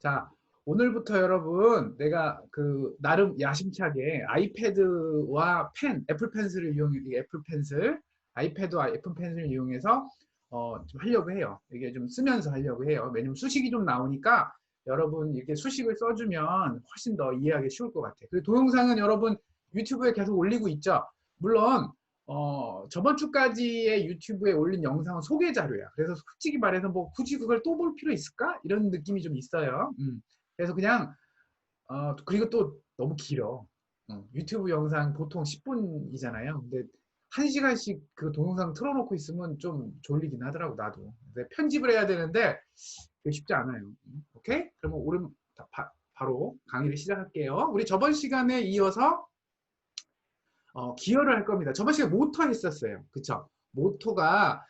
자, 오늘부터 여러분, 내가 나름 야심차게 아이패드와 애플 펜슬을 애플 펜슬, 아이패드와 애플 펜슬을 이용해서 좀 하려고 해요. 이게 좀 쓰면서 하려고 해요. 왜냐면 수식이 좀 나오니까 여러분 이렇게 수식을 써주면 훨씬 더 이해하기 쉬울 것 같아요. 그리고 동영상은 여러분 유튜브에 계속 올리고 있죠. 물론 저번 주까지의 유튜브에 올린 영상은 소개 자료야. 그래서 솔직히 말해서 뭐 굳이 그걸 또 볼 필요 있을까? 이런 느낌이 좀 있어요. 그래서 그냥, 그리고 또 너무 길어. 유튜브 영상 보통 10분이잖아요. 근데 1시간씩 그 동영상 틀어놓고 있으면 좀 졸리긴 하더라고, 나도. 근데 편집을 해야 되는데, 그게 쉽지 않아요. 오케이? 그러면 바로 강의를 시작할게요. 우리 저번 시간에 이어서 기여를 할 겁니다. 저번 시간에 모터 했었어요. 그쵸? 모터가,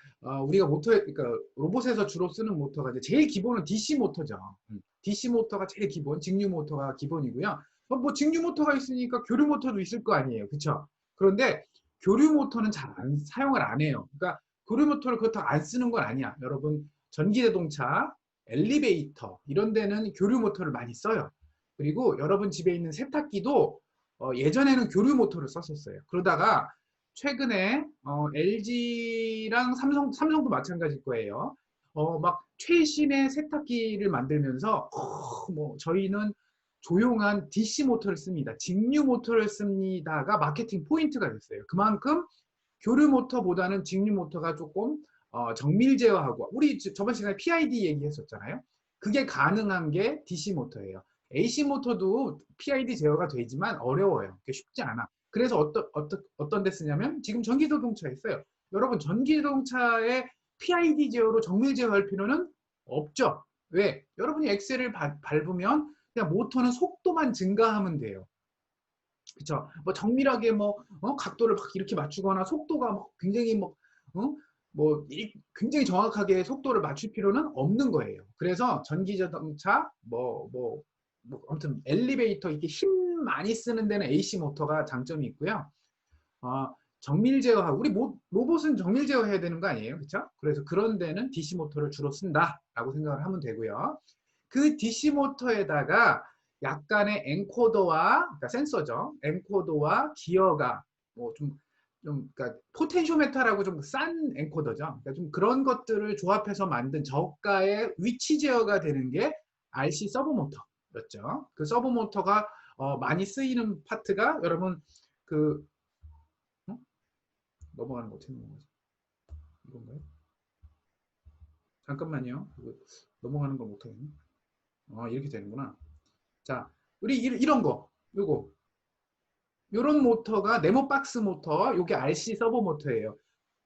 우리가 그러니까 로봇에서 주로 쓰는 모터가 이제 제일 기본은 DC 모터죠. DC 모터가 제일 기본, 직류 모터가 기본이고요. 뭐 직류 모터가 있으니까 교류 모터도 있을 거 아니에요. 그쵸? 그런데 교류 모터는 잘 사용을 안 해요. 그러니까 교류 모터를 그렇다고 안 쓰는 건 아니야. 여러분, 전기자동차, 엘리베이터, 이런 데는 교류 모터를 많이 써요. 그리고 여러분 집에 있는 세탁기도 예전에는 교류 모터를 썼었어요. 그러다가 최근에 LG랑 삼성도 마찬가지일 거예요. 막 최신의 세탁기를 만들면서 뭐 저희는 조용한 DC 모터를 씁니다. 직류 모터를 씁니다가 마케팅 포인트가 됐어요. 그만큼 교류 모터보다는 직류 모터가 조금 정밀 제어하고 우리 저번 시간에 PID 얘기했었잖아요. 그게 가능한 게 DC 모터예요. AC 모터도 PID 제어가 되지만 어려워요. 그게 쉽지 않아. 그래서 어떤 데 쓰냐면 지금 전기자동차에 있어요. 여러분 전기자동차에 PID 제어로 정밀 제어할 필요는 없죠. 왜? 여러분이 엑셀을 밟으면 그냥 모터는 속도만 증가하면 돼요. 그쵸? 뭐 정밀하게 각도를 막 이렇게 맞추거나 속도가 막 굉장히 어? 굉장히 정확하게 속도를 맞출 필요는 없는 거예요. 그래서 전기자동차 아무튼 엘리베이터 이렇게 힘 많이 쓰는 데는 AC 모터가 장점이 있고요. 정밀 제어하고 우리 로봇은 정밀 제어해야 되는 거 아니에요, 그렇죠? 그래서 그런 데는 DC 모터를 주로 쓴다라고 생각을 하면 되고요. 그 DC 모터에다가 약간의 엔코더와 그러니까 센서죠. 엔코더와 기어가 그러니까 포텐쇼메타라고 좀 싼 엔코더죠. 그러니까 좀 그런 것들을 조합해서 만든 저가의 위치 제어가 되는 게 RC 서브 모터였죠. 그 서브 모터가 많이 쓰이는 파트가 여러분 그 어? 넘어가는 거 어떻게 넘어가지? 이건가요? 잠깐만요. 넘어가는 거 못하겠네. 이렇게 되는구나. 자, 우리 이런 거, 요런 모터가 네모 박스 모터, 요게 RC 서버 모터예요.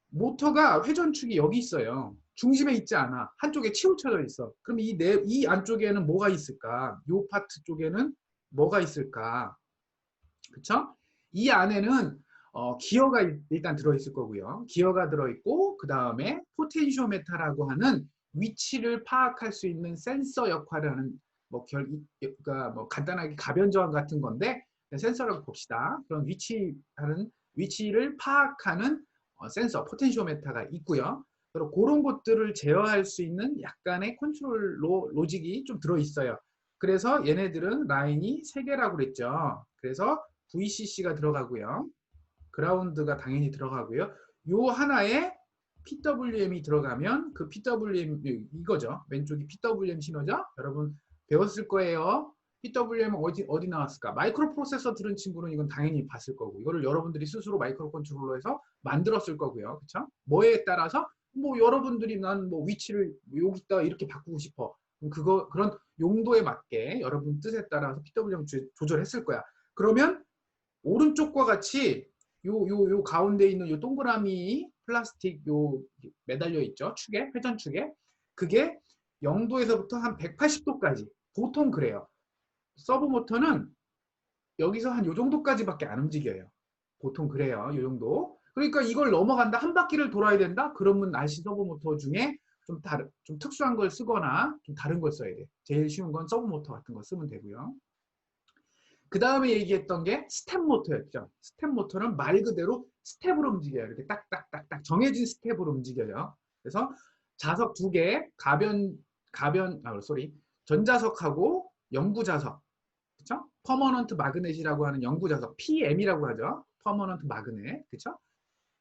모터가 회전축이 여기 있어요. 중심에 있지 않아. 한쪽에 치우쳐져 있어. 그럼 이 안쪽에는 뭐가 있을까? 요 파트 쪽에는 뭐가 있을까? 그쵸? 이 안에는 기어가 일단 들어있을 거고요. 기어가 들어있고 그 다음에 포텐시오메타라고 하는 위치를 파악할 수 있는 센서 역할을 하는 그러니까 간단하게 가변 저항 같은 건데 센서라고 봅시다. 그런 위치를 파악하는 센서 포텐시오메타가 있고요. 그리고 그런 것들을 제어할 수 있는 약간의 컨트롤 로직이 좀 들어있어요. 그래서 얘네들은 라인이 3개라고 그랬죠. 그래서 VCC가 들어가고요. 그라운드가 당연히 들어가고요. 요 하나에 PWM이 들어가면 그 PWM 이거죠. 왼쪽이 PWM 신호죠. 여러분 배웠을 거예요. PWM은 어디 나왔을까? 마이크로 프로세서 들은 친구는 이건 당연히 봤을 거고 이거를 여러분들이 스스로 마이크로 컨트롤러에서 만들었을 거고요. 그렇죠? 뭐에 따라서 여러분들이 난 위치를 여기다 이렇게 바꾸고 싶어. 그런 용도에 맞게 여러분 뜻에 따라서 PWM 조절했을 거야. 그러면 오른쪽과 같이 요 가운데 있는 요 동그라미 플라스틱 매달려 있죠. 회전축에. 그게 0도에서부터 한 180도까지. 보통 그래요. 서브 모터는 여기서 한 요 정도까지밖에 안 움직여요. 보통 그래요. 요 정도. 그러니까 이걸 넘어간다. 한 바퀴를 돌아야 된다. 그러면 RC 서브 모터 중에 좀 특수한 걸 쓰거나 좀 다른 걸 써야 돼. 제일 쉬운 건 서브 모터 같은 거 쓰면 되고요. 그 다음에 얘기했던 게 스텝 모터였죠. 스텝 모터는 말 그대로 스텝으로 움직여요. 이렇게 딱딱딱딱 정해진 스텝으로 움직여요. 그래서 자석 2개, 전자석하고 영구자석, 그쵸? 퍼머넌트 마그넷이라고 하는 영구자석, PM이라고 하죠. 퍼머넌트 마그넷, 그쵸?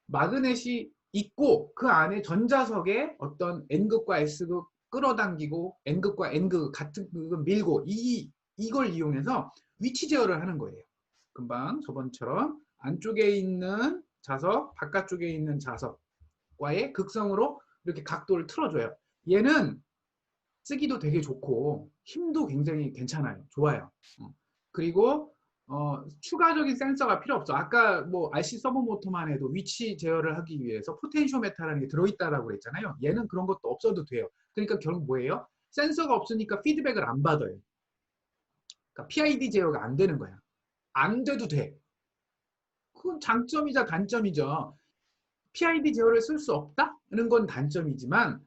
마그넷이 있고 그 안에 전자석에 어떤 N극과 S극 끌어당기고 N극과 N극 같은 극을 밀고 이걸 이용해서 위치 제어를 하는 거예요. 금방 저번처럼 안쪽에 있는 자석, 바깥쪽에 있는 자석과의 극성으로 이렇게 각도를 틀어줘요. 얘는 쓰기도 되게 좋고 힘도 굉장히 괜찮아요. 좋아요. 그리고 추가적인 센서가 필요 없어. 아까 뭐 RC 서버 모터만 해도 위치 제어를 하기 위해서 포텐시오메타라는 게 들어있다라고 그랬잖아요. 얘는 그런 것도 없어도 돼요. 그러니까 결국 뭐예요? 센서가 없으니까 피드백을 안 받아요. 그러니까 PID 제어가 안 되는 거야. 안 돼도 돼. 그건 장점이자 단점이죠. PID 제어를 쓸 수 없다는 건 단점이지만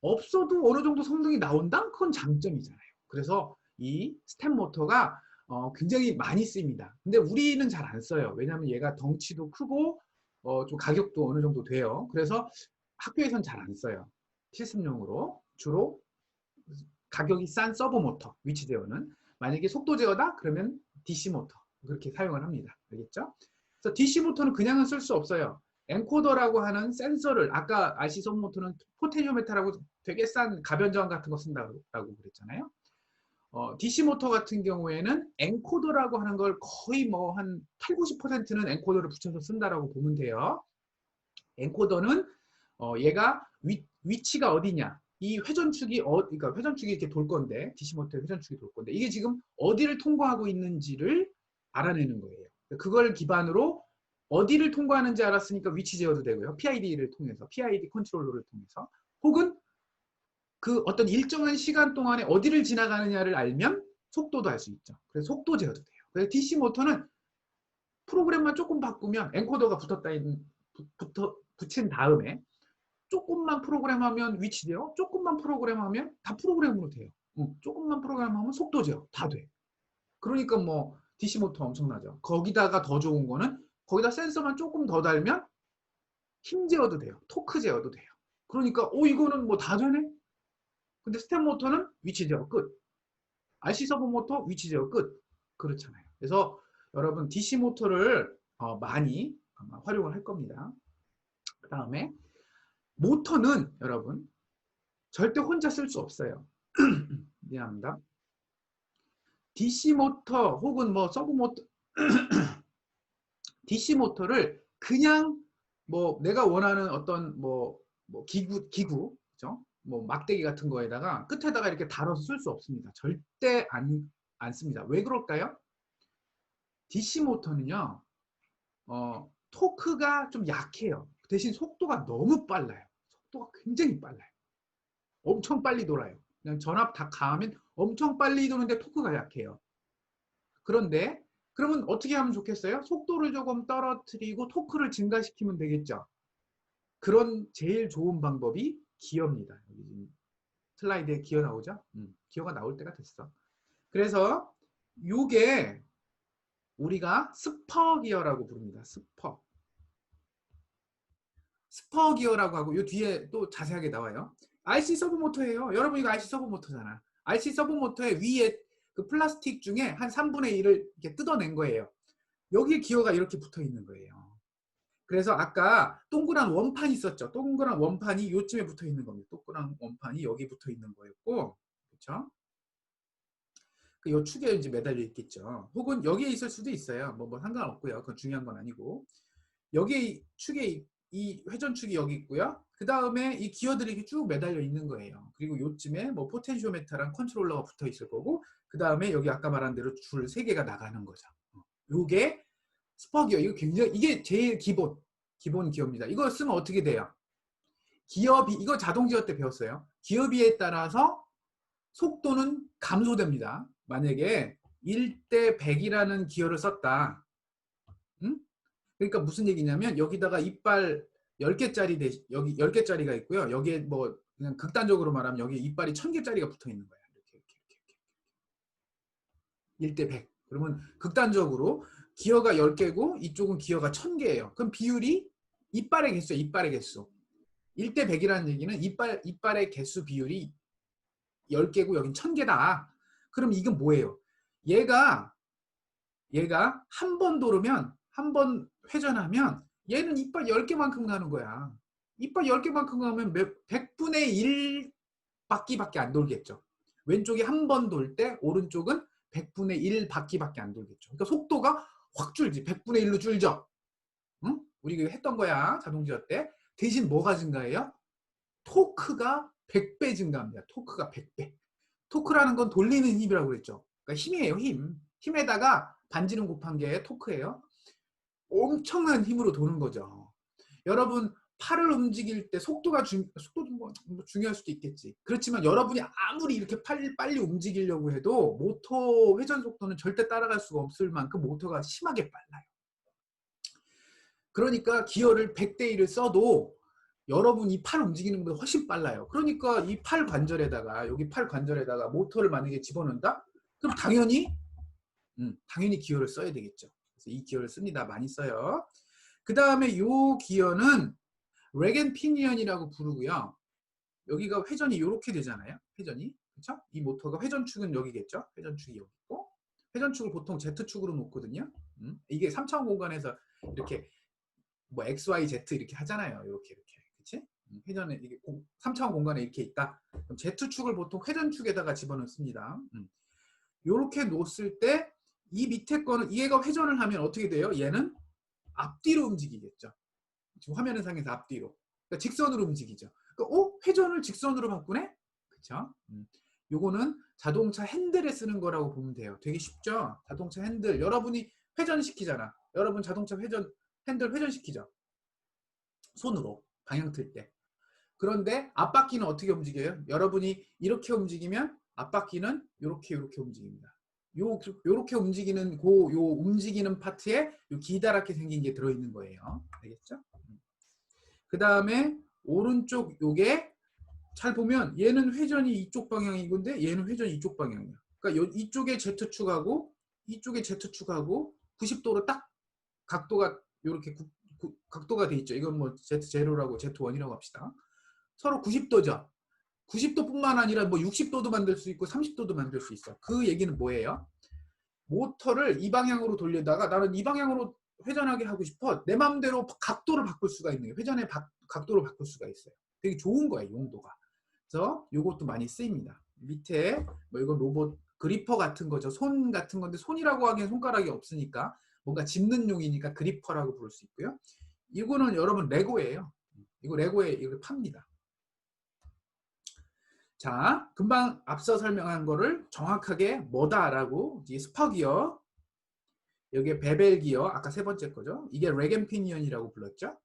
없어도 어느 정도 성능이 나온다? 그건 장점이잖아요. 그래서 이 스텝 모터가 굉장히 많이 쓰입니다. 근데 우리는 잘 안 써요. 왜냐하면 얘가 덩치도 크고 좀 가격도 어느 정도 돼요. 그래서 학교에선 잘 안 써요. 실습용으로 주로 가격이 싼 서버 모터 위치 제어는 만약에 속도 제어다 그러면 DC 모터 그렇게 사용을 합니다. 알겠죠? 그래서 DC 모터는 그냥은 쓸 수 없어요. 엔코더라고 하는 센서를 아까 RC 서버 모터는 포텐시오메타라고 되게 싼 가변저항 같은 거 쓴다고 그랬잖아요. DC 모터 같은 경우에는 엔코더라고 하는 걸 거의 뭐 한 8, 90%는 엔코더를 붙여서 쓴다라고 보면 돼요. 엔코더는 얘가 위치가 어디냐, 이 회전축이 그러니까 회전축이 이렇게 돌 건데 DC 모터의 회전축이 돌 건데 이게 지금 어디를 통과하고 있는지를 알아내는 거예요. 그걸 기반으로 어디를 통과하는지 알았으니까 위치 제어도 되고요. PID를 통해서, PID 컨트롤러를 통해서 혹은 그 어떤 일정한 시간 동안에 어디를 지나가느냐를 알면 속도도 알 수 있죠. 그래서 속도 제어도 돼요. 그래서 DC 모터는 프로그램만 조금 바꾸면 엔코더가 붙인 다음에 조금만 프로그램하면 위치 제어, 조금만 프로그램하면 다 프로그램으로 돼요. 조금만 프로그램하면 속도 제어 다 돼. 그러니까 뭐 DC 모터 엄청나죠. 거기다가 더 좋은 거는 거기다 센서만 조금 더 달면 힘 제어도 돼요. 토크 제어도 돼요. 그러니까 이거는 뭐 다 되네? 근데 스텝 모터는 위치 제어 끝. RC 서버 모터 위치 제어 끝. 그렇잖아요. 그래서 여러분 DC 모터를 많이 아마 활용을 할 겁니다. 그 다음에 모터는 여러분 절대 혼자 쓸 수 없어요. 미안합니다. DC 모터 혹은 뭐 서브 모터 DC 모터를 그냥 뭐 내가 원하는 어떤 뭐 기구 그죠? 뭐 막대기 같은 거에다가 끝에다가 이렇게 달아서 쓸 수 없습니다. 절대 안 씁니다. 왜 그럴까요? DC 모터는요. 토크가 좀 약해요. 대신 속도가 너무 빨라요. 속도가 굉장히 빨라요. 엄청 빨리 돌아요. 그냥 전압 다 가하면 엄청 빨리 도는데 토크가 약해요. 그런데 그러면 어떻게 하면 좋겠어요? 속도를 조금 떨어뜨리고 토크를 증가시키면 되겠죠. 그런 제일 좋은 방법이 기어입니다. 여기 슬라이드에 기어 나오죠? 기어가 나올 때가 됐어. 그래서 요게 우리가 스퍼 기어라고 부릅니다. 스퍼 기어라고 하고 요 뒤에 또 자세하게 나와요. RC 서브 모터예요. 여러분 이거 RC 서브 모터잖아. RC 서브 모터의 위에 그 플라스틱 중에 한 3분의 1을 이렇게 뜯어낸 거예요. 여기에 기어가 이렇게 붙어 있는 거예요. 그래서 아까 동그란 원판 있었죠. 동그란 원판이 요쯤에 붙어 있는 겁니다. 동그란 원판이 여기 붙어 있는 거였고, 그렇죠? 요 축에 이제 매달려 있겠죠. 혹은 여기에 있을 수도 있어요. 뭐 상관없고요. 그건 중요한 건 아니고. 여기 축에 이 회전축이 여기 있고요. 그 다음에 이 기어들이 이렇게 쭉 매달려 있는 거예요. 그리고 요쯤에 뭐 포텐시오메타랑 컨트롤러가 붙어 있을 거고, 그 다음에 여기 아까 말한 대로 줄 3개가 나가는 거죠. 요게 스퍼 기어. 이거 굉장히 이게 제일 기본 기어입니다. 이거 쓰면 어떻게 돼요? 기어비 이거 자동 제어 때 배웠어요. 기어비에 따라서 속도는 감소됩니다. 만약에 1대 100이라는 기어를 썼다. 그러니까 무슨 얘기냐면 여기다가 이빨 10개짜리 여기 10개짜리가 있고요. 여기에 뭐 그냥 극단적으로 말하면 여기 이빨이 1000개짜리가 붙어 있는 거예요. 이렇게. 1대 100. 그러면 극단적으로 기어가 10개고 이쪽은 기어가 1000개예요. 그럼 비율이 이빨의 개수예요. 이빨의 개수. 1대 100이라는 얘기는 이빨의 개수 비율이 10개고 여긴 1000개다. 그럼 이건 뭐예요? 얘가 한 번 돌으면, 한 번 회전하면 얘는 이빨 10개만큼 가는 거야. 이빨 10개만큼 가면 100분의 1 바퀴밖에 안 돌겠죠. 왼쪽이 한 번 돌 때 오른쪽은 100분의 1 바퀴밖에 안 돌겠죠. 그러니까 속도가 확 줄지. 100분의 1로 줄죠. 응? 우리 했던 거야. 자동주행 때. 대신 뭐가 증가해요? 토크가 100배 증가합니다. 토크가 100배. 토크라는 건 돌리는 힘이라고 그랬죠. 그러니까 힘이에요. 힘. 힘에다가 반지름 곱한 게 토크예요. 엄청난 힘으로 도는 거죠. 여러분 팔을 움직일 때 속도도 뭐 중요할 수도 있겠지. 그렇지만 여러분이 아무리 이렇게 빨리 움직이려고 해도 모터 회전 속도는 절대 따라갈 수가 없을 만큼 모터가 심하게 빨라요. 그러니까 기어를 100대 1을 써도 여러분이 팔 움직이는 것보다 훨씬 빨라요. 그러니까 이 팔 관절에다가, 여기 팔 관절에다가 모터를 만약에 집어넣는다? 그럼 당연히 기어를 써야 되겠죠. 그래서 이 기어를 씁니다. 많이 써요. 그 다음에 이 기어는 레겐 피니언이라고 부르고요. 여기가 회전이 이렇게 되잖아요. 회전이. 그렇죠? 이 모터가 회전축은 여기겠죠. 회전축이 여기 있고. 회전축을 보통 Z축으로 놓거든요. 이게 3차원 공간에서 이렇게 뭐 XYZ 이렇게 하잖아요. 이렇게. 그렇지? 회전에 이게 3차원 공간에 이렇게 있다. 그럼 Z축을 보통 회전축에다가 집어넣습니다. 이렇게 놓았을 때 이 밑에 거는 얘가 회전을 하면 어떻게 돼요? 얘는 앞뒤로 움직이겠죠. 지금 화면 상에서 앞뒤로. 그러니까 직선으로 움직이죠. 그러니까 회전을 직선으로 바꾸네? 그쵸? 요거는 자동차 핸들에 쓰는 거라고 보면 돼요. 되게 쉽죠? 자동차 핸들. 여러분이 회전시키잖아. 여러분 자동차 핸들 회전시키죠? 손으로. 방향 틀 때. 그런데 앞바퀴는 어떻게 움직여요? 여러분이 이렇게 움직이면 앞바퀴는 이렇게 움직입니다. 요렇게 움직이는 요 움직이는 파트에 요 기다랗게 생긴 게 들어있는 거예요. 알겠죠? 그 다음에 오른쪽 요게 잘 보면 얘는 회전이 이쪽 방향인 건데 얘는 회전이 이쪽 방향이야. 그러니까 이쪽에 Z축하고 이쪽에 Z축하고 90도로 딱 각도가 요렇게 각도가 돼 있죠. 이건 뭐 Z0라고 Z1이라고 합시다. 서로 90도죠. 90도뿐만 아니라 뭐 60도도 만들 수 있고 30도도 만들 수 있어. 그 얘기는 뭐예요? 모터를 이 방향으로 돌리다가 나는 이 방향으로 회전하게 하고 싶어. 내 마음대로 각도를 바꿀 수가 있는 거예요. 회전의 각도를 바꿀 수가 있어요. 되게 좋은 거예요. 용도가. 그래서 요것도 많이 쓰입니다. 밑에 뭐 이건 로봇 그리퍼 같은 거죠. 손 같은 건데 손이라고 하기엔 손가락이 없으니까 뭔가 짚는 용이니까 그리퍼라고 부를 수 있고요. 이거는 여러분 레고예요. 이거 레고에 이걸 팝니다. 자, 금방 앞서 설명한 거를 정확하게 뭐다라고 스퍼기어, 여기에 베벨기어, 아까 세 번째 거죠. 이게 레겐 피니언이라고 불렀죠.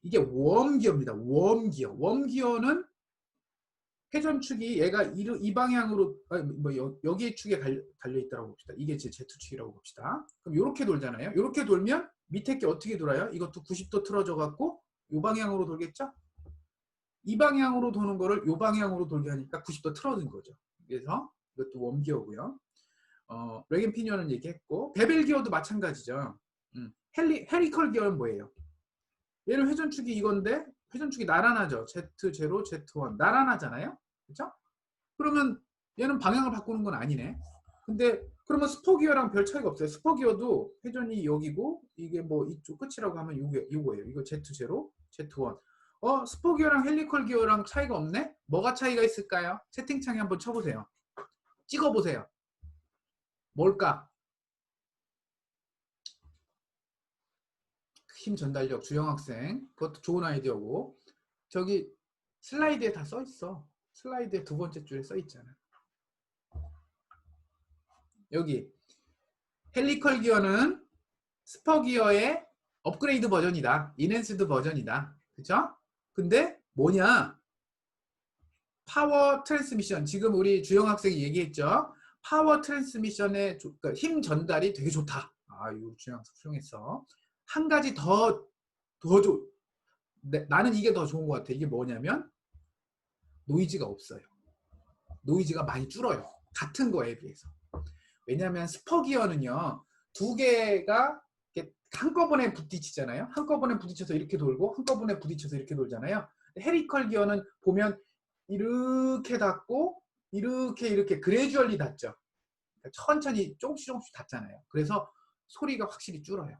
이게 웜기어입니다. 웜기어. 웜기어는 회전축이 얘가 이 방향으로 뭐 여기 축에 달려 있다고 봅시다. 이게 제 Z축이라고 봅시다. 그럼 이렇게 돌잖아요. 이렇게 돌면 밑에 게 어떻게 돌아요? 이것도 90도 틀어져 갖고 이 방향으로 돌겠죠? 이 방향으로 도는 거를 이 방향으로 돌게 하니까 90도 틀어진 거죠. 그래서 이것도 웜기어고요. 레겐 피니언은 얘기했고 베벨 기어도 마찬가지죠. 헤리컬 기어는 뭐예요? 얘는 회전축이 이건데 회전축이 나란하죠. Z0, Z1 나란하잖아요. 그렇죠? 그러면 얘는 방향을 바꾸는 건 아니네. 근데 그러면 스포기어랑 별 차이가 없어요. 스포기어도 회전이 여기고 이게 뭐 이쪽 끝이라고 하면 요거예요. 이거 Z0, Z1. 스포기어랑 헬리컬 기어랑 차이가 없네? 뭐가 차이가 있을까요? 채팅창에 한번 쳐보세요. 찍어보세요. 뭘까? 힘 전달력 주영학생. 그것도 좋은 아이디어고. 저기 슬라이드에 다 써있어. 슬라이드에 두 번째 줄에 써있잖아. 여기 헬리컬 기어는 스포기어의 업그레이드 버전이다. 인핸스드 버전이다. 그쵸? 근데 뭐냐? 파워 트랜스미션. 지금 우리 주영 학생이 얘기했죠. 파워 트랜스미션의 그러니까 힘 전달이 되게 좋다. 이거 주영 학생 훌륭했어. 한 가지 더 나는 이게 더 좋은 것 같아. 이게 뭐냐면 노이즈가 없어요. 노이즈가 많이 줄어요. 같은 거에 비해서. 왜냐하면 스포기어는요. 두 개가 한꺼번에 부딪히잖아요. 한꺼번에 부딪혀서 이렇게 돌고 한꺼번에 부딪혀서 이렇게 돌잖아요. 헤리컬 기어는 보면 이렇게 닿고 이렇게 그래주얼리 닫죠. 그러니까 천천히 조금씩 닫잖아요. 그래서 소리가 확실히 줄어요.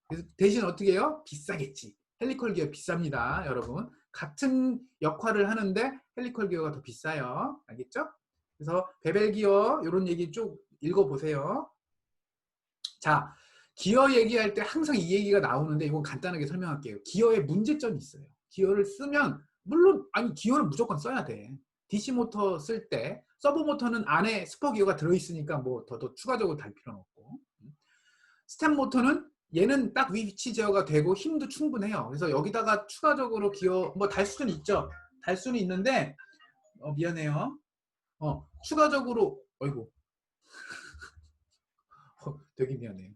그래서 대신 어떻게 해요? 비싸겠지. 헬리컬 기어 비쌉니다, 여러분. 같은 역할을 하는데 헬리컬 기어가 더 비싸요. 알겠죠? 그래서 베벨 기어 이런 얘기 쭉 읽어보세요. 자, 기어 얘기할 때 항상 이 얘기가 나오는데 이건 간단하게 설명할게요. 기어에 문제점이 있어요. 기어를 쓰면 물론 아니 기어는 무조건 써야 돼. DC 모터 쓸 때 서브 모터는 안에 스포 기어가 들어있으니까 뭐 더 추가적으로 달 필요는 없고, 스텝 모터는 얘는 딱 위치 제어가 되고 힘도 충분해요. 그래서 여기다가 추가적으로 기어 뭐 달 수는 있죠. 달 수는 있는데 미안해요. 추가적으로 어이구 되게 미안해요.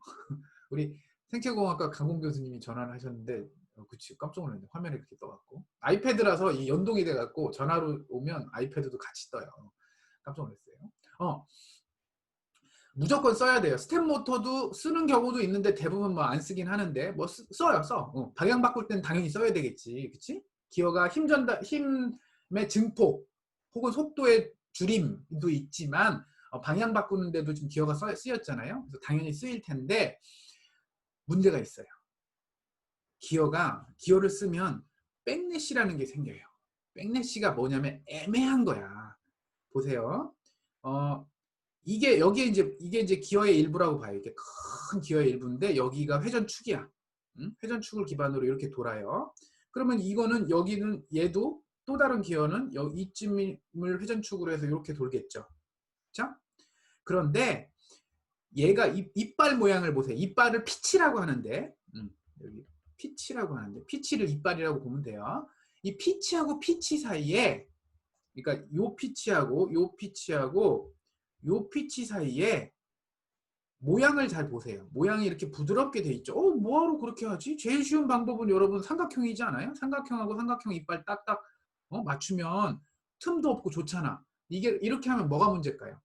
우리 생체공학과 강공 교수님이 전화를 하셨는데 그치 깜짝 놀랐네. 화면이 이렇게 떠갖고 아이패드라서 이 연동이 돼갖고 전화로 오면 아이패드도 같이 떠요. 깜짝 놀랐어요. 무조건 써야 돼요. 스텝 모터도 쓰는 경우도 있는데 대부분 뭐 안 쓰긴 하는데 뭐 써요. 방향 바꿀 땐 당연히 써야 되겠지. 그치? 기어가 힘의 증폭 혹은 속도의 줄임도 있지만 방향 바꾸는데도 지금 기어가 쓰였잖아요. 그래서 당연히 쓰일 텐데 문제가 있어요. 기어를 쓰면 백래시라는 게 생겨요. 백래시가 뭐냐면 애매한 거야. 보세요. 이게 이제 기어의 일부라고 봐요. 이게 큰 기어의 일부인데 여기가 회전축이야. 회전축을 기반으로 이렇게 돌아요. 그러면 이거는 여기는 얘도 또 다른 기어는 이쯤을 회전축으로 해서 이렇게 돌겠죠. 자, 그런데 얘가 이빨 모양을 보세요. 이빨을 피치라고 하는데 여기 피치라고 하는데 피치를 이빨이라고 보면 돼요. 이 피치하고 피치 사이에 그러니까 요 피치하고 요 피치 사이에 모양을 잘 보세요. 모양이 이렇게 부드럽게 돼 있죠. 뭐하러 그렇게 하지? 제일 쉬운 방법은 여러분 삼각형이지 않아요? 삼각형하고 삼각형 이빨 딱딱 맞추면 틈도 없고 좋잖아. 이게 이렇게 하면 뭐가 문제일까요?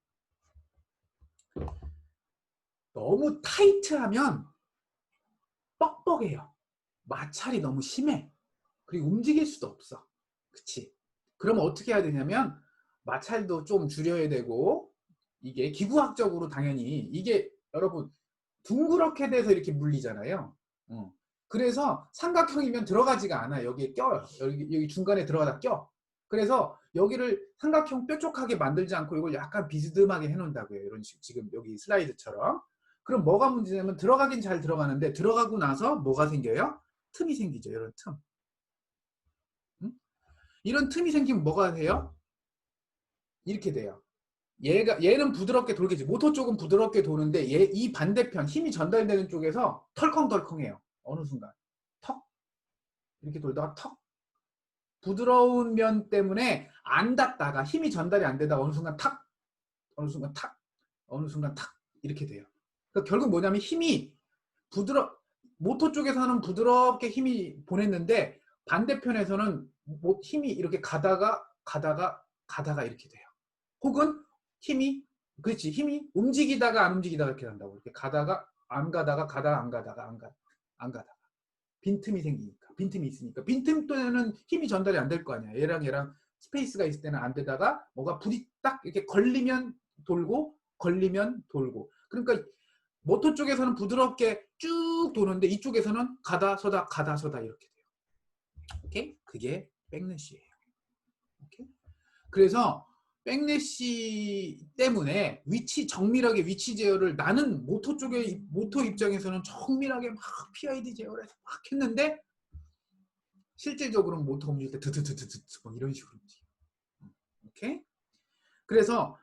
너무 타이트하면 뻑뻑해요. 마찰이 너무 심해. 그리고 움직일 수도 없어. 그치? 그러면 어떻게 해야 되냐면 마찰도 좀 줄여야 되고 이게 기구학적으로 당연히 이게 여러분 둥그렇게 돼서 이렇게 물리잖아요. 그래서 삼각형이면 들어가지가 않아. 여기에 껴요. 여기 중간에 들어가다 껴. 그래서 여기를 삼각형 뾰족하게 만들지 않고 이걸 약간 비스듬하게 해놓는다고요. 이런 식 지금 여기 슬라이드처럼. 그럼 뭐가 문제냐면 들어가긴 잘 들어가는데 들어가고 나서 뭐가 생겨요? 틈이 생기죠. 이런 틈. 이런 틈이 생기면 뭐가 돼요? 이렇게 돼요. 얘는 부드럽게 돌겠지. 모터 쪽은 부드럽게 도는데 이 반대편 힘이 전달되는 쪽에서 털컹덜컹해요. 어느 순간 턱 이렇게 돌다가 턱 부드러운 면 때문에 안 닿다가 힘이 전달이 안 되다가 어느 순간 탁 어느 순간 탁 어느 순간 탁 이렇게 돼요. 그러니까 결국 뭐냐면 힘이 모터 쪽에서는 부드럽게 힘이 보냈는데 반대편에서는 힘이 이렇게 가다가 이렇게 돼요. 혹은 힘이 움직이다가 안 움직이다가 이렇게 된다고. 이렇게 가다가 안 가다가 안 가다가 빈틈이 생기니까 빈틈이 있으니까 빈틈 때는 힘이 전달이 안 될 거 아니야. 얘랑 스페이스가 있을 때는 안 되다가 뭐가 불이 딱 이렇게 걸리면 돌고 그러니까 모터 쪽에서는 부드럽게 쭉 도는데 이쪽에서는 가다 서다 이렇게 돼요. 오케이? 그게 백래시예요. 오케이? 그래서 백래시 때문에 정밀하게 위치 제어를 나는 모터 입장에서는 정밀하게 막 PID 제어를 해서 막 했는데 실질적으로는 모터 움직일 때 드드드드드 막 이런 식으로 움직여. 오케이? 그래서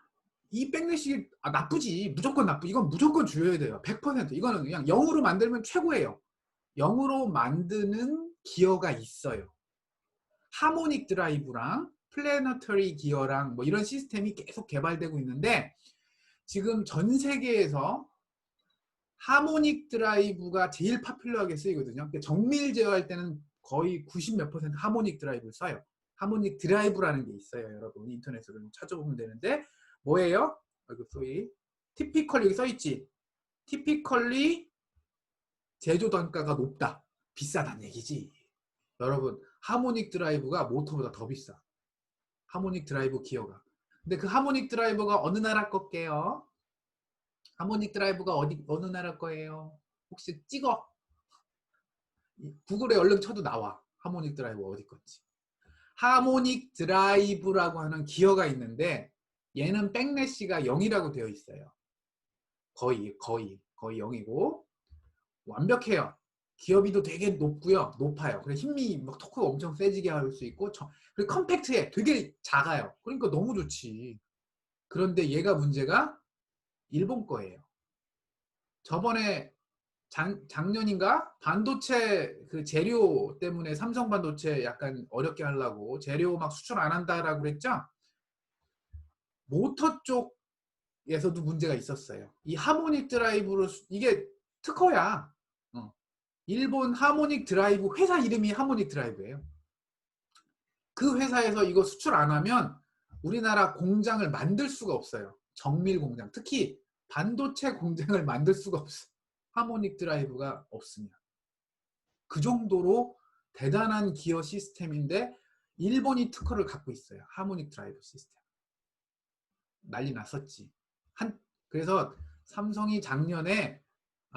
이 백래시 나쁘지. 무조건 나쁘. 이건 무조건 줄여야 돼요. 100%. 이거는 그냥 0으로 만들면 최고예요. 0으로 만드는 기어가 있어요. 하모닉 드라이브랑 플래너터리 기어랑 뭐 이런 시스템이 계속 개발되고 있는데 지금 전 세계에서 하모닉 드라이브가 제일 파퓰러하게 쓰이거든요. 정밀 제어할 때는 거의 90몇 % 하모닉 드라이브를 써요. 하모닉 드라이브라는 게 있어요. 여러분 인터넷으로 찾아보면 되는데 뭐예요? 티피컬리 여기 써있지. 티피컬리 제조 단가가 높다. 비싸다는 얘기지. 여러분 하모닉 드라이브가 모터보다 더 비싸. 하모닉 드라이브 기어가. 근데 그 하모닉 드라이버가 어느 나라 거게요? 하모닉 드라이브가 어느 나라 거예요? 혹시 찍어. 구글에 얼른 쳐도 나와. 하모닉 드라이브 어디 건지. 하모닉 드라이브라고 하는 기어가 있는데 얘는 백래시가 0이라고 되어 있어요. 거의 0이고 완벽해요. 기어비도 되게 높아요. 그래서 힘이 막 토크가 엄청 세지게 할 수 있고 그리고 컴팩트해. 되게 작아요. 그러니까 너무 좋지. 그런데 얘가 문제가 일본 거예요. 저번에 작년인가 반도체 그 재료 때문에 삼성 반도체 약간 어렵게 하려고 재료 막 수출 안 한다라고 그랬죠. 모터 쪽에서도 문제가 있었어요. 이 하모닉 드라이브로 이게 특허야. 일본 하모닉 드라이브 회사 이름이 하모닉 드라이브예요. 그 회사에서 이거 수출 안 하면 우리나라 공장을 만들 수가 없어요. 정밀 공장, 특히 반도체 공장을 만들 수가 없어요. 하모닉 드라이브가 없으면. 그 정도로 대단한 기어 시스템인데 일본이 특허를 갖고 있어요. 하모닉 드라이브 시스템. 난리 났었지. 그래서 삼성이 작년에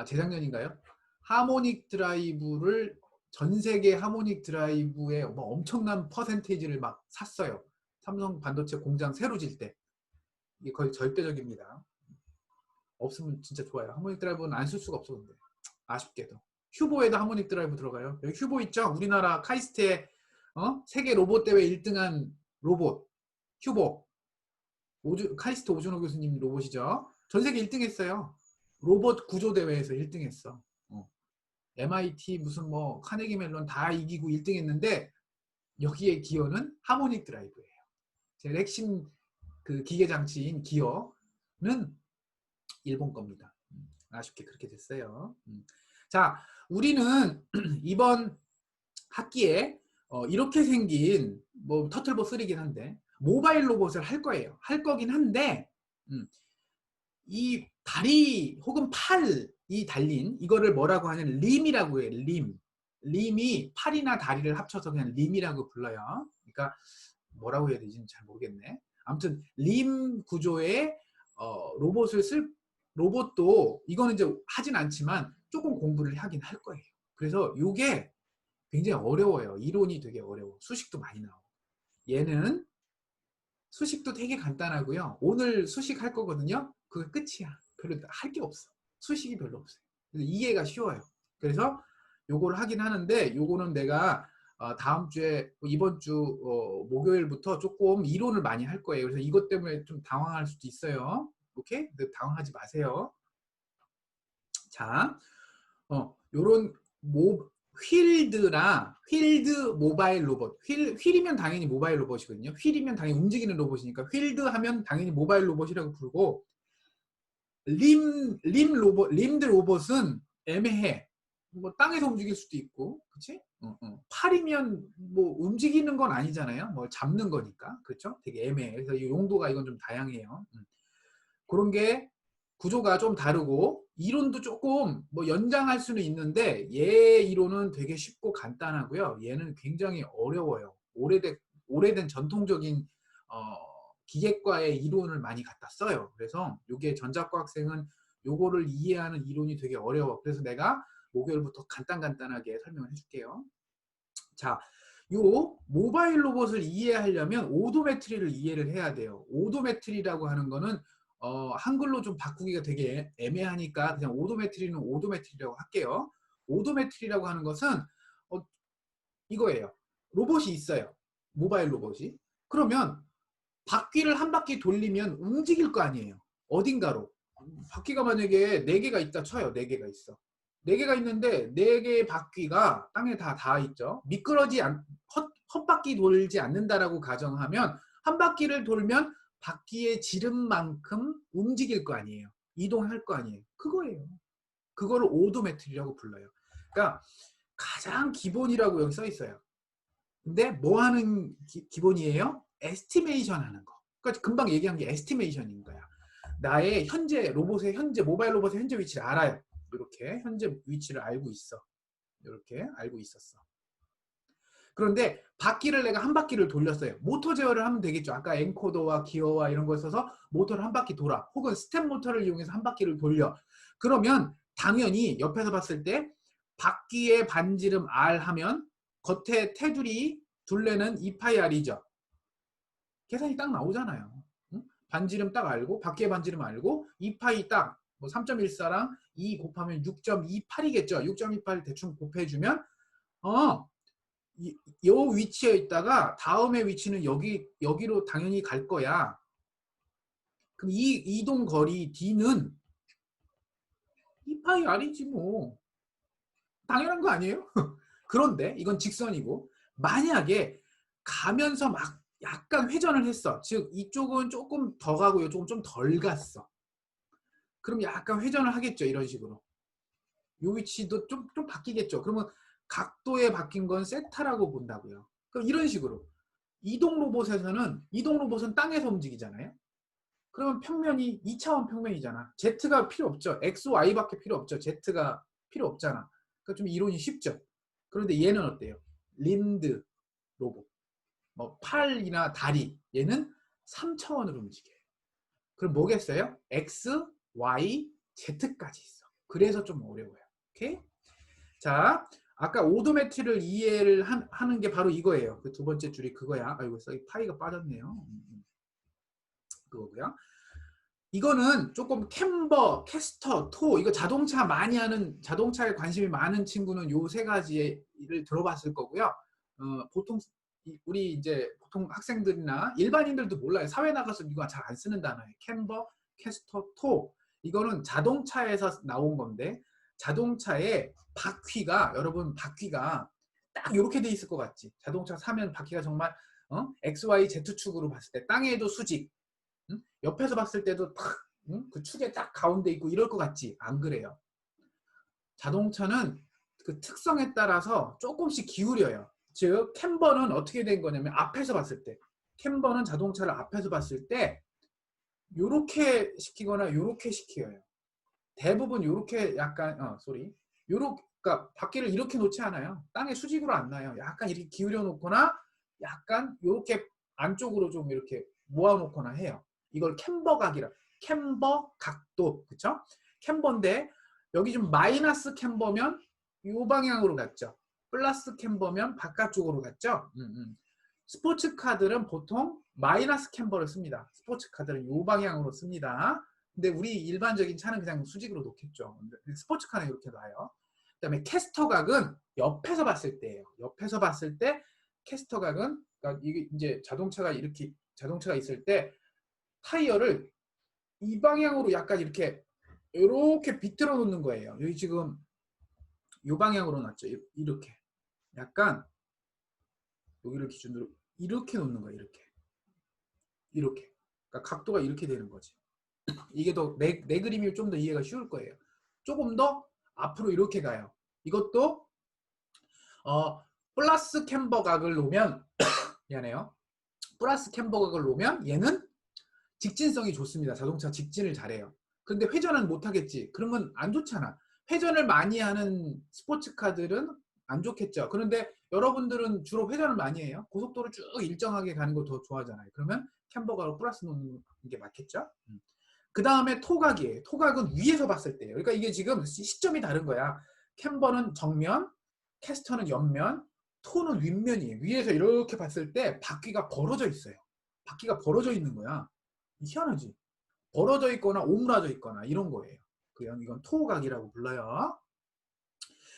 재작년인가요? 하모닉 드라이브를 전 세계 하모닉 드라이브의 뭐 엄청난 퍼센테이지를 막 샀어요. 삼성 반도체 공장 새로 질 때. 이게 거의 절대적입니다. 없으면 진짜 좋아요. 하모닉 드라이브는 안 쓸 수가 없어. 근데 아쉽게도. 휴보에도 하모닉 드라이브 들어가요. 여기 휴보 있죠? 우리나라 카이스트의 세계 로봇 대회 1등한 로봇 휴보. 카이스트 오준호 교수님 로봇이죠. 전 세계 1등 했어요. 로봇 구조 대회에서 1등 했어. MIT 무슨 뭐 카네기 멜론 다 이기고 1등 했는데 여기에 기어는 하모닉 드라이브예요. 제일 핵심 그 기계 장치인 기어는 일본 겁니다. 아쉽게 그렇게 됐어요. 자, 우리는 이번 학기에 이렇게 생긴 뭐 터틀보 3긴 한데 모바일 로봇을 할 거예요. 할 거긴 한데 이 다리 혹은 팔이 달린 이거를 뭐라고 하냐면 림이라고 해요. 림이 팔이나 다리를 합쳐서 그냥 림이라고 불러요. 그러니까 뭐라고 해야 되지 잘 모르겠네. 아무튼 림 구조의 로봇도 이거는 이제 하진 않지만 조금 공부를 하긴 할 거예요. 그래서 이게 굉장히 어려워요. 이론이 되게 어려워. 수식도 많이 나오고. 얘는 수식도 되게 간단하고요. 오늘 수식 할 거거든요. 그게 끝이야. 별로 할 게 없어. 수식이 별로 없어요. 이해가 쉬워요. 그래서 요거를 하긴 하는데 요거는 내가 다음 주에 이번 주 목요일부터 조금 이론을 많이 할 거예요. 그래서 이것 때문에 좀 당황할 수도 있어요. 오케이? 당황하지 마세요. 자, 요런 휠드 모바일 로봇. 휠이면 당연히 모바일 로봇이거든요. 휠이면 당연히 움직이는 로봇이니까 휠드 하면 당연히 모바일 로봇이라고 부르고 림드 로봇은 애매해. 뭐 땅에서 움직일 수도 있고, 그렇지? 팔이면 뭐 움직이는 건 아니잖아요. 뭐 잡는 거니까, 그렇죠? 되게 애매해. 그래서 이 용도가 이건 좀 다양해요. 그런 게 구조가 좀 다르고 이론도 조금 뭐 연장할 수는 있는데 얘 이론은 되게 쉽고 간단하고요. 얘는 굉장히 어려워요. 오래된 전통적인 기계과의 이론을 많이 갖다 써요. 그래서 이게 전자과학생은 요거를 이해하는 이론이 되게 어려워. 그래서 내가 목요일부터 간단하게 설명을 해줄게요. 자, 요 모바일 로봇을 이해하려면 오도메트리를 이해를 해야 돼요. 오도메트리라고 하는 거는 한글로 좀 바꾸기가 되게 애매하니까 그냥 오도메트리는 오도메트리라고 할게요. 오도메트리라고 하는 것은 이거예요. 로봇이 있어요. 모바일 로봇이. 그러면 바퀴를 한 바퀴 돌리면 움직일 거 아니에요. 어딘가로. 바퀴가 만약에 4개가 있다 쳐요. 4개가 있어. 4개가 있는데 4개의 바퀴가 땅에 다 있죠. 헛바퀴 돌지 않는다라고 가정하면 한 바퀴를 돌면 바퀴의 지름만큼 움직일 거 아니에요. 이동할 거 아니에요. 그거예요. 그거를 오도메트리라고 불러요. 그러니까 가장 기본이라고 여기 써 있어요. 근데 뭐 하는 기본이에요? 에스티메이션 하는 거. 그러니까 금방 얘기한 게 에스티메이션인 거야. 나의 모바일 로봇의 현재 위치를 알아요. 이렇게 현재 위치를 알고 있어. 이렇게 알고 있었어. 그런데 바퀴를 내가 한 바퀴를 돌렸어요. 모터 제어를 하면 되겠죠. 아까 엔코더와 기어와 이런 걸 써서 모터를 한 바퀴 돌아. 혹은 스텝 모터를 이용해서 한 바퀴를 돌려. 그러면 당연히 옆에서 봤을 때 바퀴의 반지름 R 하면 겉에 테두리 둘레는 2파이R이죠. 계산이 딱 나오잖아요. 응? 반지름 딱 알고 바퀴의 반지름 알고 2파이 딱 뭐 3.14랑 2 곱하면 6.28이겠죠. 6.28 대충 곱해주면 요 위치에 있다가 다음의 위치는 여기로 당연히 갈 거야. 그럼 이 이동 거리 D는 2파이 R이지 뭐. 당연한 거 아니에요? 그런데 이건 직선이고 만약에 가면서 막 약간 회전을 했어. 즉 이쪽은 조금 더 가고 이쪽은 좀 덜 갔어. 그럼 약간 회전을 하겠죠. 이런 식으로. 이 위치도 좀 바뀌겠죠. 그러면 각도에 바뀐 건 세타라고 본다고요. 그럼 이런 식으로 이동 로봇은 땅에서 움직이잖아요. 그러면 평면이 2차원 평면이잖아. Z가 필요 없죠. X, Y밖에 필요 없죠. Z가 필요 없잖아. 그러니까 좀 이론이 쉽죠. 그런데 얘는 어때요? 림드 로봇. 뭐 팔이나 다리. 얘는 3차원으로 움직여요. 그럼 뭐겠어요? X, Y, Z까지 있어. 그래서 좀 어려워요. 오케이? 자, 아까 오도메트리를 이해를 하는 게 바로 이거예요. 그 두 번째 줄이 그거야. 아이고, 여기 파이가 빠졌네요. 그거고요. 이거는 조금 캠버, 캐스터, 토 이거 자동차 많이 하는 자동차에 관심이 많은 친구는 요 세 가지를 들어봤을 거고요. 보통 우리 이제 보통 학생들이나 일반인들도 몰라요. 사회 나가서 이거 잘 안 쓰는 단어예요. 캠버, 캐스터, 토 이거는 자동차에서 나온 건데 자동차의 바퀴가 여러분 바퀴가 딱 이렇게 돼 있을 것 같지. 자동차 사면 바퀴가 정말 X, Y, Z축으로 봤을 때 땅에도 수직 옆에서 봤을 때도 탁, 그 축에 딱 가운데 있고 이럴 것 같지? 안 그래요. 자동차는 그 특성에 따라서 조금씩 기울여요. 즉 캠버는 어떻게 된 거냐면 앞에서 봤을 때 캠버는 자동차를 앞에서 봤을 때 요렇게 시키거나 요렇게 시켜요. 대부분 요렇게 약간 그러니까 바퀴를 이렇게 놓지 않아요. 땅에 수직으로 안 놔요. 약간 이렇게 기울여 놓거나 약간 요렇게 안쪽으로 좀 이렇게 모아 놓거나 해요. 이걸 캠버 각이라. 캠버 각도. 그쵸? 캠버인데 여기 좀 마이너스 캠버면 요 방향으로 갔죠. 플러스 캠버면 바깥쪽으로 갔죠. 스포츠카들은 보통 마이너스 캠버를 씁니다. 스포츠카들은 요 방향으로 씁니다. 근데 우리 일반적인 차는 그냥 수직으로 놓겠죠. 스포츠카는 이렇게 놔요. 그다음에 캐스터 각은 옆에서 봤을 때예요. 옆에서 봤을 때 캐스터 각은 그러니까 이게 이제 자동차가 있을 때 타이어를 이 방향으로 약간 이렇게 비틀어 놓는 거예요. 여기 지금 이 방향으로 놨죠. 이렇게 약간 여기를 기준으로 이렇게 놓는 거예요. 이렇게 그러니까 각도가 이렇게 되는 거지. 이게 더 내 그림이 좀 더 이해가 쉬울 거예요. 조금 더 앞으로 이렇게 가요. 이것도 플러스 캠버 각을 놓으면 미안해요. 플러스 캠버 각을 놓으면 얘는 직진성이 좋습니다. 자동차 직진을 잘해요. 근데 회전은 못하겠지. 그러면 안 좋잖아. 회전을 많이 하는 스포츠카들은 안 좋겠죠. 그런데 여러분들은 주로 회전을 많이 해요. 고속도로 쭉 일정하게 가는 거 더 좋아하잖아요. 그러면 캠버각을 플러스 놓는 게 맞겠죠. 그 다음에 토각이에요. 토각은 위에서 봤을 때예요. 그러니까 이게 지금 시점이 다른 거야. 캠버는 정면, 캐스터는 옆면, 토는 윗면이에요. 위에서 이렇게 봤을 때 바퀴가 벌어져 있어요. 바퀴가 벌어져 있는 거야. 희한하지? 벌어져 있거나 오므라져 있거나 이런 거예요. 이건 토각이라고 불러요.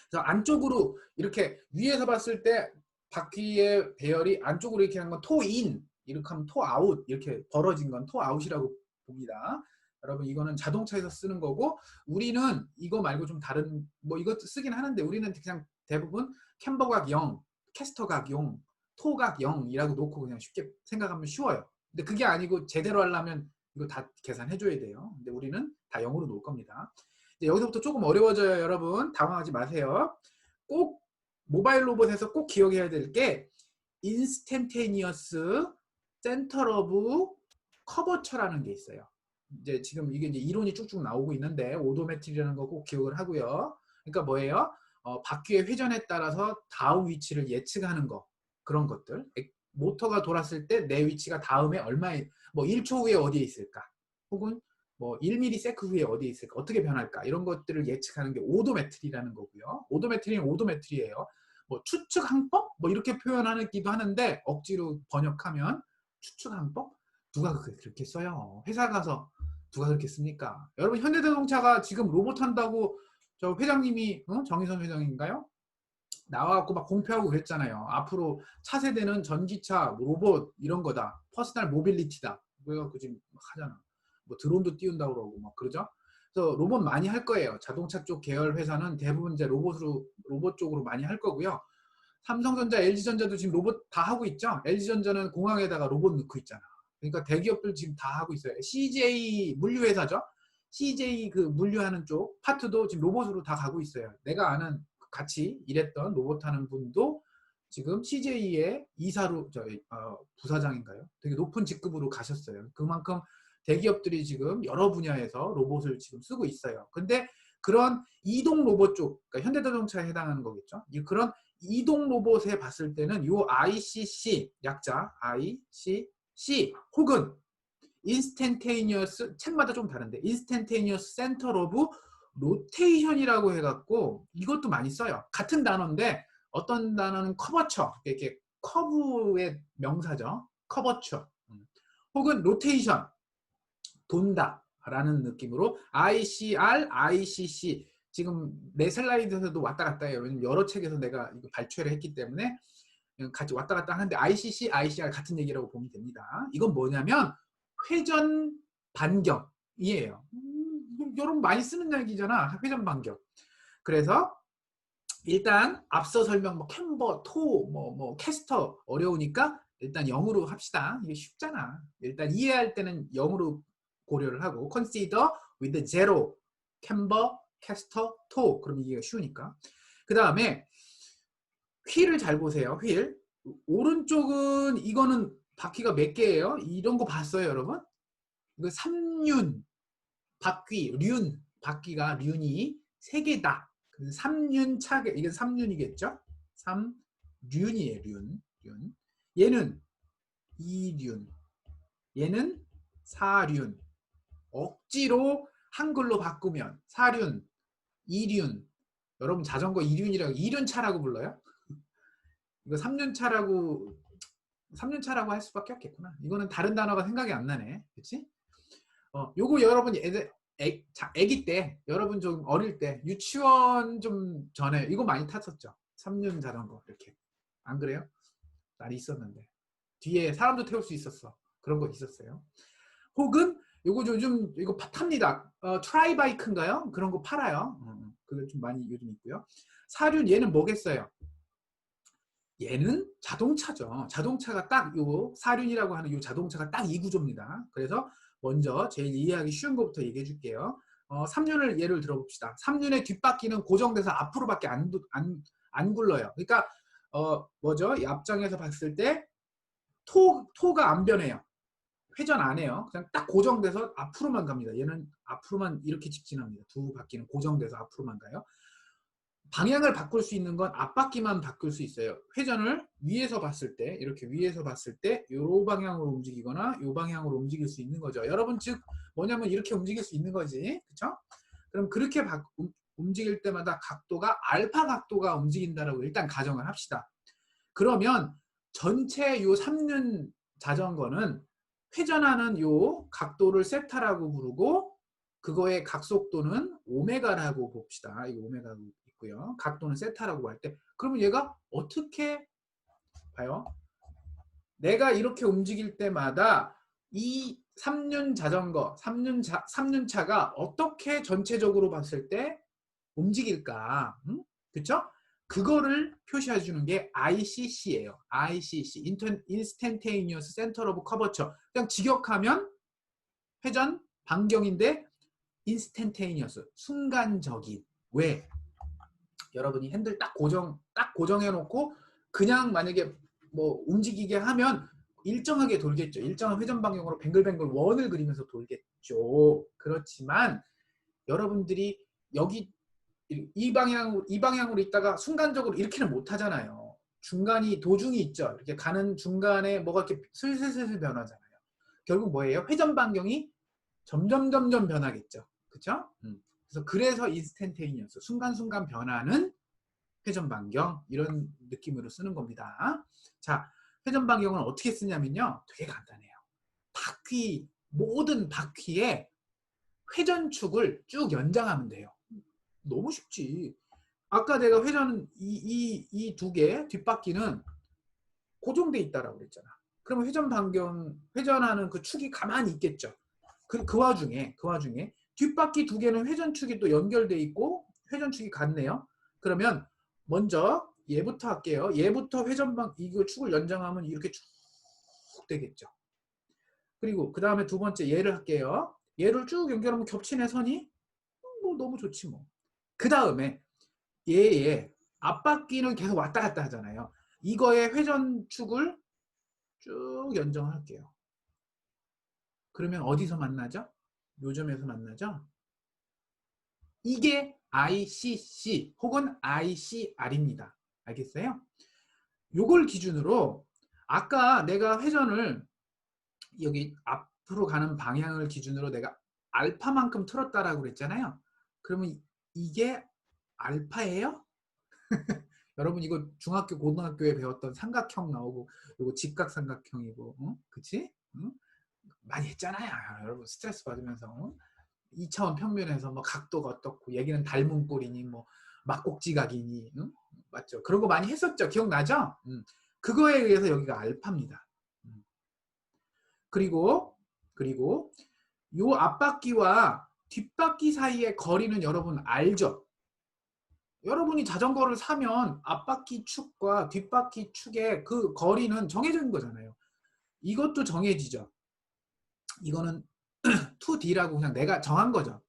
그래서 안쪽으로 이렇게 위에서 봤을 때 바퀴의 배열이 안쪽으로 이렇게 한 건 토인, 이렇게 하면 토아웃, 이렇게 벌어진 건 토아웃이라고 봅니다. 여러분 이거는 자동차에서 쓰는 거고 우리는 이거 말고 좀 다른 뭐 이것도 쓰긴 하는데 우리는 그냥 대부분 캠버각 0, 캐스터각 0, 토각 0이라고 놓고 그냥 쉽게 생각하면 쉬워요. 근데 그게 아니고 제대로 하려면 이거 다 계산해 줘야 돼요. 근데 우리는 다 0으로 놓을 겁니다. 이제 여기서부터 조금 어려워져요. 여러분 당황하지 마세요. 꼭 모바일 로봇에서 꼭 기억해야 될 게 인스탠테니어스 센터 오브 커버처라는 게 있어요. 이제 지금 이게 이제 이론이 쭉쭉 나오고 있는데 오도메트리라는 거 꼭 기억을 하고요. 그러니까 뭐예요? 바퀴의 회전에 따라서 다음 위치를 예측하는 거. 그런 것들. 모터가 돌았을 때 내 위치가 다음에 얼마에 뭐 1초 후에 어디에 있을까? 혹은 뭐 1ms 후에 어디에 있을까? 어떻게 변할까? 이런 것들을 예측하는 게 오도메트리라는 거고요. 오도메트리는 오도메트리예요. 뭐 추측 항법? 뭐 이렇게 표현하기도 하는데 억지로 번역하면 추측 항법? 누가 그렇게 써요? 회사 가서 누가 그렇게 씁니까? 여러분 현대자동차가 지금 로봇 한다고 저 회장님이 정의선 회장인가요? 나와갖고 막 공표하고 그랬잖아요. 앞으로 차세대는 전기차, 로봇 이런 거다. 퍼스널 모빌리티다. 그래갖고 지금 막 하잖아. 뭐 드론도 띄운다고 그러고 막 그러죠. 그래서 로봇 많이 할 거예요. 자동차 쪽 계열 회사는 대부분 이제 로봇 쪽으로 많이 할 거고요. 삼성전자, LG전자도 지금 로봇 다 하고 있죠. LG전자는 공항에다가 로봇 넣고 있잖아. 그러니까 대기업들 지금 다 하고 있어요. CJ 물류회사죠. CJ 그 물류하는 쪽 파트도 지금 로봇으로 다 가고 있어요. 내가 아는 같이 일했던 로봇 하는 분도 지금 CJ의 이사로 부사장인가요? 되게 높은 직급으로 가셨어요. 그만큼 대기업들이 지금 여러 분야에서 로봇을 지금 쓰고 있어요. 근데 그런 이동 로봇 쪽, 그러니까 현대자동차에 해당하는 거겠죠. 그런 이동 로봇에 봤을 때는 요 ICC 약자 ICC 혹은 인스탄테이니어스 책마다 좀 다른데 인스탄테이니어스 센터 오브 로테이션이라고 해갖고 이것도 많이 써요. 같은 단어인데 어떤 단어는 커버처 이렇게 커브의 명사죠. 커버처 혹은 로테이션 돈다 라는 느낌으로 ICR, ICC 지금 내 슬라이드에서도 왔다 갔다 해요. 왜냐면 여러 책에서 내가 이거 발췌를 했기 때문에 같이 왔다 갔다 하는데 ICC, ICR 같은 얘기라고 보면 됩니다. 이건 뭐냐면 회전 반경이에요. 여러분 많이 쓰는 얘기잖아. 회전 반경. 그래서 일단 앞서 설명 뭐 캠버, 토, 뭐 캐스터 어려우니까 일단 0으로 합시다. 이게 쉽잖아. 일단 이해할 때는 0으로 고려를 하고 consider with zero, 캠버, 캐스터, 토. 그럼 이게 쉬우니까. 그 다음에 휠을 잘 보세요. 휠. 오른쪽은 이거는 바퀴가 몇 개예요? 이런 거 봤어요, 여러분? 이거 3륜 바퀴, 륜 바퀴가 륜이 3개다. 3륜 차게 이게 3륜이겠죠? 3륜이에요, 륜. 얘는 2륜. 얘는 4륜. 억지로 한글로 바꾸면 4륜, 2륜. 여러분 자전거 2륜이라고 2륜 차라고 불러요? 이거 3륜 차라고 3륜 차라고 할 수밖에 없겠구나. 이거는 다른 단어가 생각이 안 나네. 그렇지? 요거 여러분 애기 때 여러분 좀 어릴 때 유치원 좀 전에 이거 많이 탔었죠. 3륜 자전거 이렇게. 안 그래요? 날이 있었는데 뒤에 사람도 태울 수 있었어. 그런 거 있었어요. 혹은 요거 요즘 이거 탑니다. 트라이바이크인가요? 그런 거 팔아요. 그거 좀 많이 요즘 있고요. 4륜 얘는 뭐겠어요? 얘는 자동차죠. 자동차가 딱 요 4륜이라고 하는 요 자동차가 딱 이 구조입니다. 그래서 먼저 제일 이해하기 쉬운 것부터 얘기해 줄게요. 3륜을 예를 들어봅시다. 3륜의 뒷바퀴는 고정돼서 앞으로밖에 안 굴러요. 그러니까 뭐죠? 이 앞장에서 봤을 때 토가 안 변해요. 회전 안 해요. 그냥 딱 고정돼서 앞으로만 갑니다. 얘는 앞으로만 이렇게 직진합니다. 두 바퀴는 고정돼서 앞으로만 가요. 방향을 바꿀 수 있는 건 앞바퀴만 바꿀 수 있어요. 회전을 위에서 봤을 때 이렇게 위에서 봤을 때 요 방향으로 움직이거나 요 방향으로 움직일 수 있는 거죠. 여러분 즉 뭐냐면 이렇게 움직일 수 있는 거지. 그렇죠? 그럼 그렇게 움직일 때마다 각도가 알파 각도가 움직인다라고 일단 가정을 합시다. 그러면 전체 요 3륜 자전거는 회전하는 요 각도를 세타라고 부르고 그거의 각속도는 오메가라고 봅시다. 이 오메가 있고요. 각도는 세타라고 할 때 그러면 얘가 어떻게 봐요? 내가 이렇게 움직일 때마다 이 3륜 자전거, 3륜 차가 어떻게 전체적으로 봤을 때 움직일까? 그쵸? 그거를 표시해 주는 게 ICC예요. ICC, Instantaneous Center of Curvature. 그냥 직역하면 회전 반경인데 instantaneous, 순간적인. 왜? 여러분이 핸들 딱 고정해 놓고 그냥 만약에 뭐 움직이게 하면 일정하게 돌겠죠. 일정한 회전 방향으로 뱅글뱅글 원을 그리면서 돌겠죠. 그렇지만 여러분들이 여기 이 방향으로 있다가 순간적으로 이렇게는 못 하잖아요. 중간이 도중이 있죠. 이렇게 가는 중간에 뭐가 이렇게 슬슬슬슬 변하잖아요. 결국 뭐예요? 회전 반경이 점점 변하겠죠. 그쵸? 그래서 인스턴테이니어스 순간순간 변하는 회전 반경 이런 느낌으로 쓰는 겁니다. 자, 회전 반경은 어떻게 쓰냐면요. 되게 간단해요. 바퀴 모든 바퀴에 회전축을 쭉 연장하면 돼요. 너무 쉽지. 아까 내가 회전 이 두 개 뒷바퀴는 고정돼 있다라고 그랬잖아. 그러면 회전 반경 회전하는 그 축이 가만히 있겠죠. 그 와중에 뒷바퀴 두 개는 회전축이 또 연결돼 있고 회전축이 같네요. 그러면 먼저 얘부터 할게요. 얘부터 회전방 이거 축을 연장하면 이렇게 쭉 되겠죠. 그리고 그 다음에 두 번째 얘를 할게요. 얘를 쭉 연결하면 겹치네 선이. 뭐 너무 좋지 뭐. 그 다음에 얘의 앞바퀴는 계속 왔다 갔다 하잖아요. 이거의 회전축을 쭉 연정할게요. 그러면 어디서 만나죠? 요점에서 만나죠? 이게 ICC 혹은 ICR입니다. 알겠어요? 요걸 기준으로 아까 내가 회전을 여기 앞으로 가는 방향을 기준으로 내가 알파만큼 틀었다라고 그랬잖아요. 그러면 이게 알파예요? 여러분 이거 중학교 고등학교에 배웠던 삼각형 나오고 이거 직각삼각형이고 그치? 많이 했잖아요. 여러분 스트레스 받으면서 2차원 평면에서 뭐 각도가 어떻고 얘기는 닮은 꼴이니 뭐 막곡지각이니 맞죠? 그런 거 많이 했었죠. 기억나죠? 그거에 의해서 여기가 알파입니다. 그리고 요 앞바퀴와 뒷바퀴 사이의 거리는 여러분 알죠? 여러분이 자전거를 사면 앞바퀴 축과 뒷바퀴 축의 그 거리는 정해져 있는 거잖아요. 이것도 정해지죠. 이거는 2D라고 그냥 내가 정한 거죠.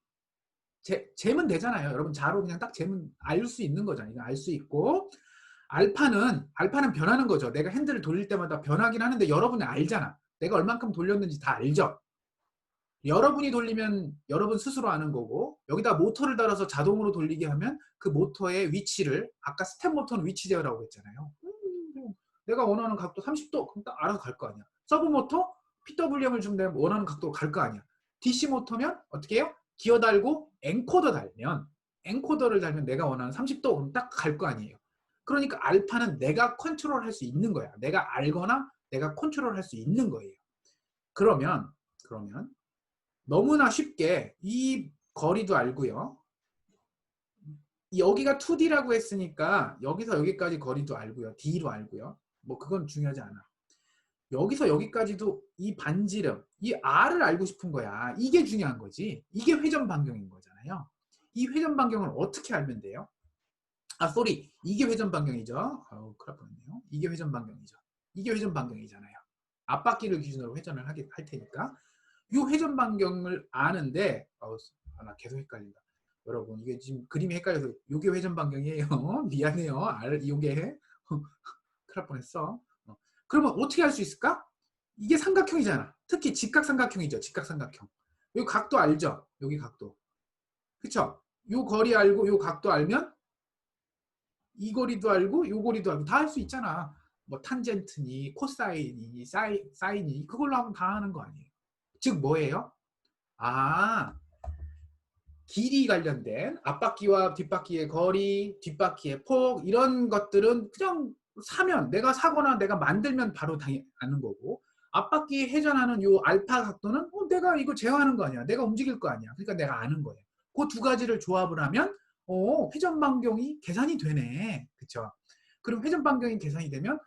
재면 되잖아요. 여러분 자로 그냥 딱 재면 알 수 있는 거잖아요. 이거 알 수 있고 알파는 변하는 거죠. 내가 핸들을 돌릴 때마다 변하긴 하는데 여러분은 알잖아. 내가 얼만큼 돌렸는지 다 알죠. 여러분이 돌리면 여러분 스스로 아는 거고 여기다 모터를 달아서 자동으로 돌리게 하면 그 모터의 위치를 아까 스텝 모터는 위치 제어라고 했잖아요. 내가 원하는 각도 30도 그럼 딱 알아서 갈 거 아니야. 서브 모터 PWM을 주면 내가 원하는 각도로 갈 거 아니야. DC 모터면 어떻게 해요? 기어 달고 엔코더를 달면 내가 원하는 30도 그럼 딱 갈 거 아니에요. 그러니까 알파는 내가 컨트롤할 수 있는 거야. 내가 알거나 내가 컨트롤할 수 있는 거예요. 그러면 너무나 쉽게 이 거리도 알고요. 여기가 2D라고 했으니까 여기서 여기까지 거리도 알고요. D로 알고요. 뭐 그건 중요하지 않아. 여기서 여기까지도 이 반지름, 이 R을 알고 싶은 거야. 이게 중요한 거지. 이게 회전 반경인 거잖아요. 이 회전 반경을 어떻게 알면 돼요? 이게 회전 반경이죠. 큰일 날 뻔했네요. 이게 회전 반경이죠. 이게 회전 반경이잖아요. 앞바퀴를 기준으로 회전을 할 테니까. 이 회전 반경을 아는데 나 계속 헷갈린다. 여러분 이게 지금 그림이 헷갈려서 이게 회전 반경이에요. 미안해요. 이게 큰일 날 뻔했어. 그러면 어떻게 할 수 있을까? 이게 삼각형이잖아. 특히 직각삼각형이죠. 직각삼각형. 이 각도 알죠? 여기 각도. 그쵸? 요 거리 알고 요 각도 알면 이 거리도 알고 요 거리도 알고 다 할 수 있잖아. 뭐 탄젠트니 코사인이니 사인이니 그걸로 하면 다 하는 거 아니에요. 즉 뭐예요? 길이 관련된 앞바퀴와 뒷바퀴의 거리, 뒷바퀴의 폭 이런 것들은 그냥 내가 사거나 내가 만들면 바로 아는 거고 앞바퀴 회전하는 요 알파 각도는 내가 이거 제어하는 거 아니야. 내가 움직일 거 아니야. 그러니까 내가 아는 거예요. 그 두 가지를 조합을 하면 회전 반경이 계산이 되네. 그쵸? 그럼 회전 반경이 계산이 되면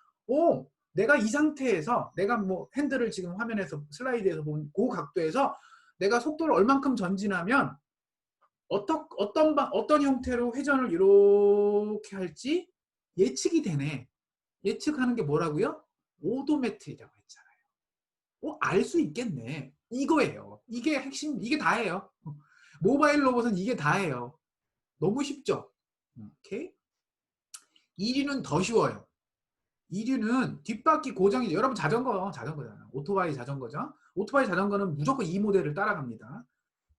내가 이 상태에서 내가 뭐 핸들을 지금 화면에서 슬라이드에서 본 그 각도에서 내가 속도를 얼만큼 전진하면 어떤 형태로 회전을 이렇게 할지 예측이 되네. 예측하는 게 뭐라고요? 오도메트리라고 했잖아요. 알 수 있겠네. 이거예요. 이게 핵심, 이게 다예요. 모바일 로봇은 이게 다예요. 너무 쉽죠? 오케이? 2류는 더 쉬워요. 2류는 뒷바퀴 고정이죠. 여러분 자전거잖아. 오토바이 자전거죠. 오토바이 자전거는 무조건 이 모델을 따라갑니다.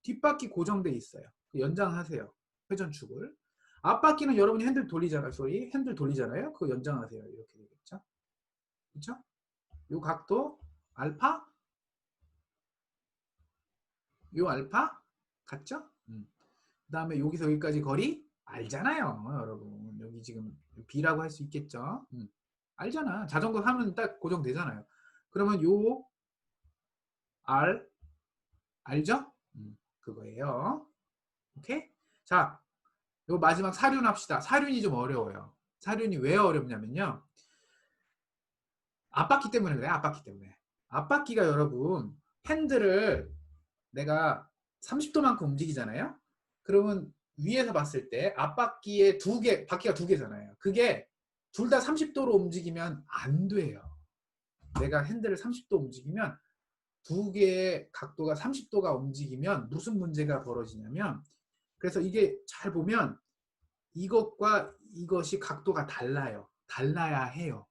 뒷바퀴 고정돼 있어요. 연장하세요. 회전축을. 앞바퀴는 여러분이 핸들 돌리잖아요. 핸들 돌리잖아요. 그거 연장하세요. 이렇게 되겠죠. 그렇죠? 요 각도 알파, 요 알파 같죠? 그다음에 여기서 여기까지 거리 알잖아요, 여러분. 여기 지금 B라고 할 수 있겠죠? 알잖아. 자전거 하면 딱 고정되잖아요. 그러면 요 R 알죠? 그거예요. 오케이? 자, 요 마지막 사륜 합시다. 사륜이 좀 어려워요. 사륜이 왜 어렵냐면요. 앞바퀴 때문에 그래. 앞바퀴 때문에. 앞바퀴가 여러분 핸들을 내가 30도만큼 움직이잖아요. 그러면 위에서 봤을 때 앞바퀴에 바퀴가 두 개잖아요. 그게 둘 다 30도로 움직이면 안 돼요. 내가 핸들을 30도 움직이면 두 개의 각도가 30도가 움직이면 무슨 문제가 벌어지냐면, 그래서 이게 잘 보면 이것과 이것이 각도가 달라요. 달라야 해요.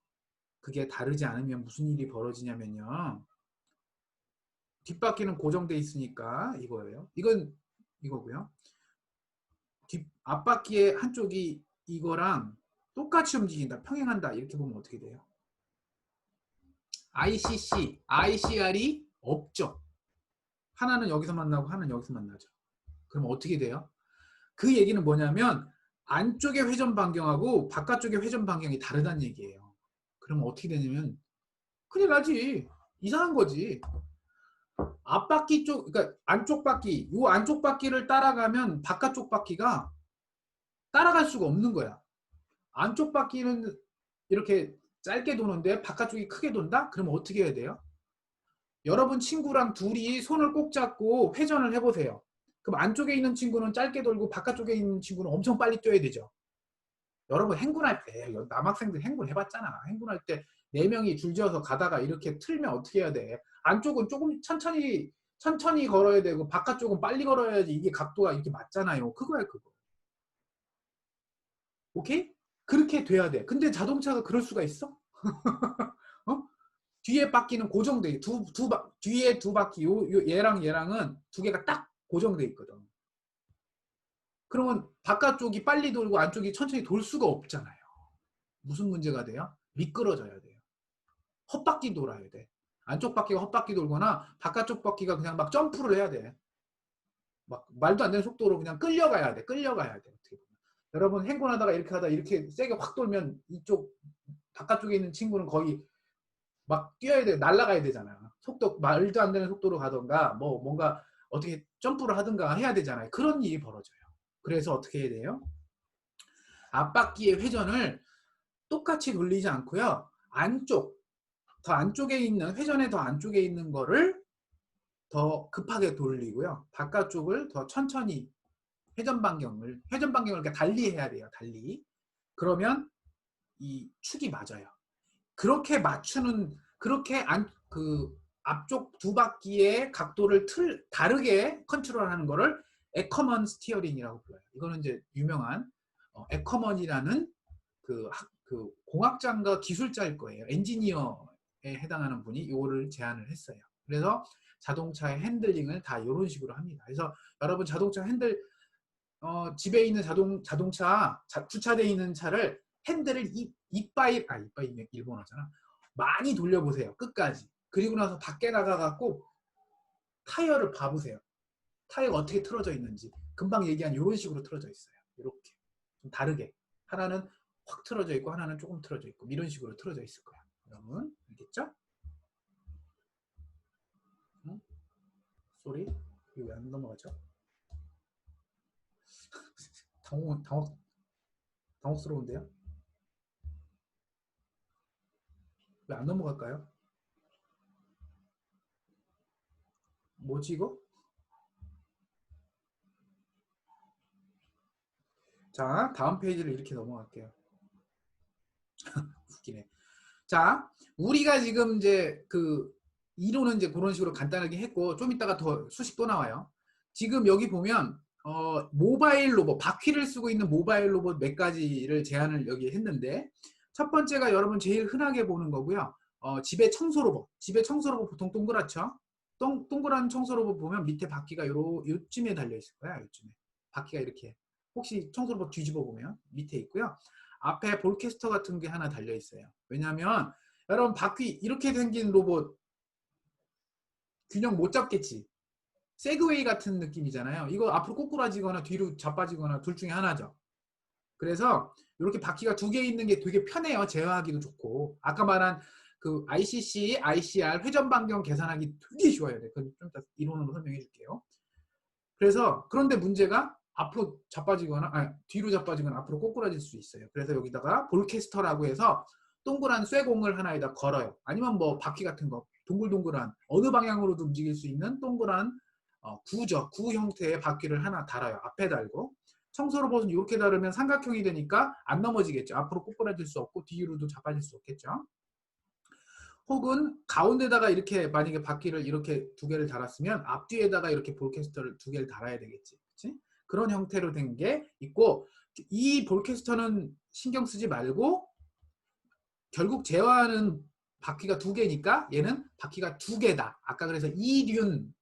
그게 다르지 않으면 무슨 일이 벌어지냐면요. 뒷바퀴는 고정돼 있으니까 이거예요. 이건 이거고요. 앞바퀴의 한쪽이 이거랑 똑같이 움직인다, 평행한다, 이렇게 보면 어떻게 돼요? ICC, ICR이 없죠. 하나는 여기서 만나고 하나는 여기서 만나죠. 그럼 어떻게 돼요? 그 얘기는 뭐냐면 안쪽의 회전 반경하고 바깥쪽의 회전 반경이 다르다는 얘기예요. 그럼 어떻게 되냐면 큰일 나지. 이상한 거지. 앞바퀴 쪽, 그러니까 안쪽 바퀴, 이 안쪽 바퀴를 따라가면 바깥쪽 바퀴가 따라갈 수가 없는 거야. 안쪽 바퀴는 이렇게 짧게 도는데 바깥쪽이 크게 돈다? 그러면 어떻게 해야 돼요? 여러분 친구랑 둘이 손을 꼭 잡고 회전을 해보세요. 그럼 안쪽에 있는 친구는 짧게 돌고 바깥쪽에 있는 친구는 엄청 빨리 뛰어야 되죠. 여러분 행군할 때, 남학생들 행군 해봤잖아. 행군할 때 4명이 줄지어서 가다가 이렇게 틀면 어떻게 해야 돼? 안쪽은 조금 천천히 걸어야 되고 바깥쪽은 빨리 걸어야지 이게 각도가 이렇게 맞잖아요. 그거야 그거. 오케이? 그렇게 돼야 돼. 근데 자동차가 그럴 수가 있어? 어? 뒤에 바퀴는 고정돼. 뒤에 두 바퀴, 얘랑 얘랑은 두 개가 딱 고정돼 있거든. 그러면 바깥쪽이 빨리 돌고 안쪽이 천천히 돌 수가 없잖아요. 무슨 문제가 돼요? 미끄러져야 돼요. 헛바퀴 돌아야 돼. 안쪽 바퀴가 헛바퀴 돌거나 바깥쪽 바퀴가 그냥 막 점프를 해야 돼. 막 말도 안 되는 속도로 그냥 끌려가야 돼. 끌려가야 돼. 어떻게 보면. 여러분 행군하다가 이렇게 하다 이렇게 세게 확 돌면 이쪽 바깥쪽에 있는 친구는 거의 막 뛰어야 돼. 날아가야 되잖아. 속도 말도 안 되는 속도로 가던가 뭐 뭔가 어떻게 점프를 하든가 해야 되잖아요. 그런 일이 벌어져요. 그래서 어떻게 해야 돼요? 앞바퀴의 회전을 똑같이 돌리지 않고요. 더 안쪽에 있는, 회전의 더 안쪽에 있는 거를 더 급하게 돌리고요. 바깥쪽을 더 천천히 회전 반경을 이렇게 달리 해야 돼요. 달리. 그러면 이 축이 맞아요. 그렇게 맞추는, 앞쪽 두 바퀴의 각도를 다르게 컨트롤하는 거를 에커먼 스티어링이라고 불러요. 이거는 이제 유명한 에커먼이라는 그 공학자인가 기술자일 거예요. 엔지니어에 해당하는 분이 이거를 제안을 했어요. 그래서 자동차의 핸들링을 다 이런 식으로 합니다. 그래서 여러분 자동차 핸들 집에 있는 자동차 주차되어 있는 차를 핸들을 이빠이 일본어잖아. 많이 돌려보세요. 끝까지. 그리고 나서 밖에 나가갖고 타이어를 봐보세요. 타이어가 어떻게 틀어져 있는지. 금방 얘기한 이런 식으로 틀어져 있어요. 이렇게 좀 다르게. 하나는 확 틀어져 있고 하나는 조금 틀어져 있고 이런 식으로 틀어져 있을 거야. 여러분 알겠죠? 응? 쏘리? 이거 왜 안 넘어가죠? 당혹스러운데요? 왜 안 넘어갈까요? 뭐지 이거? 자, 다음 페이지를 이렇게 넘어갈게요. 웃기네. 자, 우리가 지금 이제 이론은 이제 그런 식으로 간단하게 했고, 좀 이따가 더 수식 또 나와요. 지금 여기 보면, 모바일 로봇, 바퀴를 쓰고 있는 모바일 로봇 몇 가지를 제안을 여기 했는데, 첫 번째가 여러분 제일 흔하게 보는 거고요. 집에 청소 로봇. 집에 청소 로봇 보통 동그랗죠? 동그란 청소 로봇 보면 밑에 바퀴가 요쯤에 달려 있을 거야, 요쯤에. 바퀴가 이렇게. 혹시 청소 로봇 뒤집어 보면 밑에 있고요. 앞에 볼캐스터 같은 게 하나 달려 있어요. 왜냐하면 여러분 바퀴 이렇게 생긴 로봇 균형 못 잡겠지. 세그웨이 같은 느낌이잖아요. 이거 앞으로 꼬꾸라지거나 뒤로 자빠지거나 둘 중에 하나죠. 그래서 이렇게 바퀴가 두 개 있는 게 되게 편해요. 제어하기도 좋고. 아까 말한 그 ICC, ICR 회전 반경 계산하기 되게 쉬워요. 네, 그건 좀 이따 이론으로 설명해 줄게요. 그래서 그런데 문제가 앞으로 자빠지거나 뒤로 자빠지거나 앞으로 꼬꾸라질 수 있어요. 그래서 여기다가 볼캐스터라고 해서 동그란 쇠공을 하나에다 걸어요. 아니면 뭐 바퀴 같은 거 동글동글한 어느 방향으로도 움직일 수 있는 동그란 구 형태의 바퀴를 하나 달아요. 앞에 달고 청소 로봇은 이렇게 다르면 삼각형이 되니까 안 넘어지겠죠. 앞으로 꼬꾸라질 수 없고 뒤로도 자빠질 수 없겠죠. 혹은 가운데다가 이렇게 만약에 바퀴를 이렇게 두 개를 달았으면 앞뒤에다가 이렇게 볼캐스터를 두 개를 달아야 되겠지. 그치? 그런 형태로 된 게 있고 이 볼캐스터는 신경 쓰지 말고 결국 제어하는 바퀴가 두 개니까 얘는 바퀴가 두 개다. 아까 그래서 이륜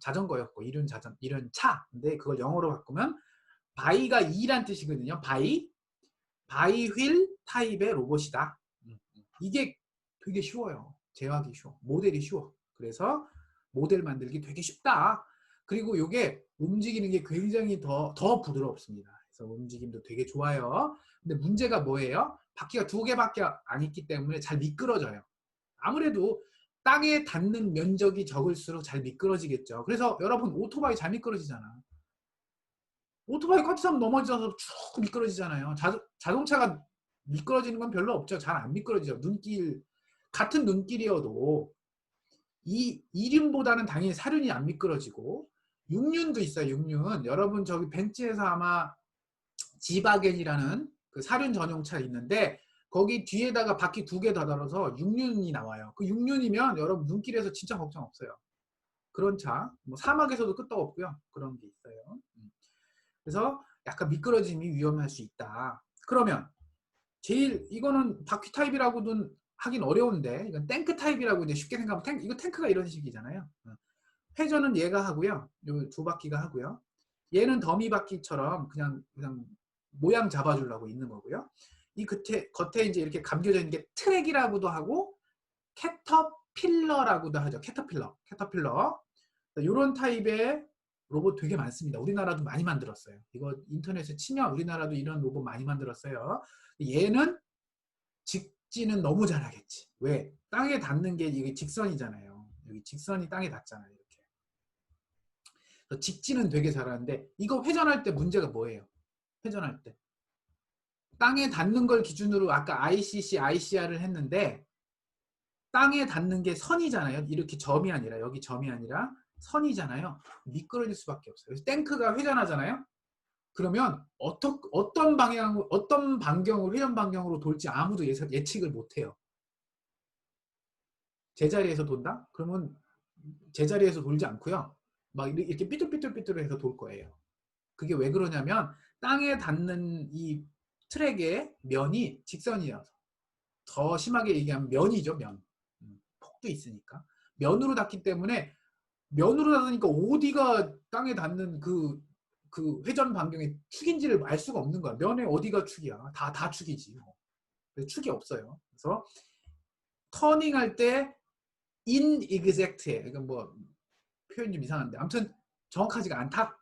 자전거였고 이륜 차. 근데 그걸 영어로 바꾸면 바이가 2란 뜻이거든요. 바이휠 타입의 로봇이다. 이게 되게 쉬워요. 제어하기 쉬워. 모델이 쉬워. 그래서 모델 만들기 되게 쉽다. 그리고 이게 움직이는 게 굉장히 더 부드럽습니다. 그래서 움직임도 되게 좋아요. 근데 문제가 뭐예요? 바퀴가 두 개밖에 안 있기 때문에 잘 미끄러져요. 아무래도 땅에 닿는 면적이 적을수록 잘 미끄러지겠죠. 그래서 여러분 오토바이 잘 미끄러지잖아. 오토바이 꽉차면 넘어져서 쭉 미끄러지잖아요. 자동차가 미끄러지는 건 별로 없죠. 잘 안 미끄러지죠. 같은 눈길이어도 이륜보다는 당연히 사륜이 안 미끄러지고 육륜도 있어요. 육륜. 여러분 저기 벤츠에서 아마 지바겐이라는 그 사륜 전용차 있는데 거기 뒤에다가 바퀴 두 개 더 달아서 육륜이 나와요. 그 육륜이면 여러분 눈길에서 진짜 걱정 없어요. 그런 차. 뭐 사막에서도 끄떡없고요. 그런 게 있어요. 그래서 약간 미끄러짐이 위험할 수 있다. 그러면 이거는 바퀴 타입이라고는 하긴 어려운데 이건 탱크 타입이라고 이제 쉽게 생각하면 이거 탱크가 이런 식이잖아요. 회전은 얘가 하고요. 요 두 바퀴가 하고요. 얘는 더미 바퀴처럼 그냥 모양 잡아주려고 있는 거고요. 이 겉에 이제 이렇게 감겨져 있는 게 트랙이라고도 하고 캐터필러라고도 하죠. 캐터필러. 이런 타입의 로봇 되게 많습니다. 우리나라도 많이 만들었어요. 이거 인터넷에 치면 우리나라도 이런 로봇 많이 만들었어요. 얘는 직진은 너무 잘하겠지. 왜? 땅에 닿는 게 이게 직선이잖아요. 여기 직선이 땅에 닿잖아요. 이렇게. 그래서 직진은 되게 잘하는데 이거 회전할 때 문제가 뭐예요? 회전할 때. 땅에 닿는 걸 기준으로 아까 ICC, ICR을 했는데 땅에 닿는 게 선이잖아요. 이렇게 점이 아니라 여기 점이 아니라 선이잖아요. 미끄러질 수밖에 없어요. 그래서 탱크가 회전하잖아요. 그러면 어떤 반경으로 회전 반경으로 돌지 아무도 예측을 못해요. 제자리에서 돈다? 그러면 제자리에서 돌지 않고요. 막 이렇게 삐뚤삐뚤삐뚤해서 돌 거예요. 그게 왜 그러냐면 땅에 닿는 이 트랙의 면이 직선이어서 더 심하게 얘기하면 면이죠. 면. 폭도 있으니까. 면으로 닿기 때문에 면으로 닿으니까 어디가 땅에 닿는 그 회전 반경의 축인지를 알 수가 없는 거야. 면에 어디가 축이야? 다 축이지. 축이 없어요. 그래서 터닝할 때 inexact해. 그러니까 뭐 표현 좀 이상한데 아무튼 정확하지가 않다.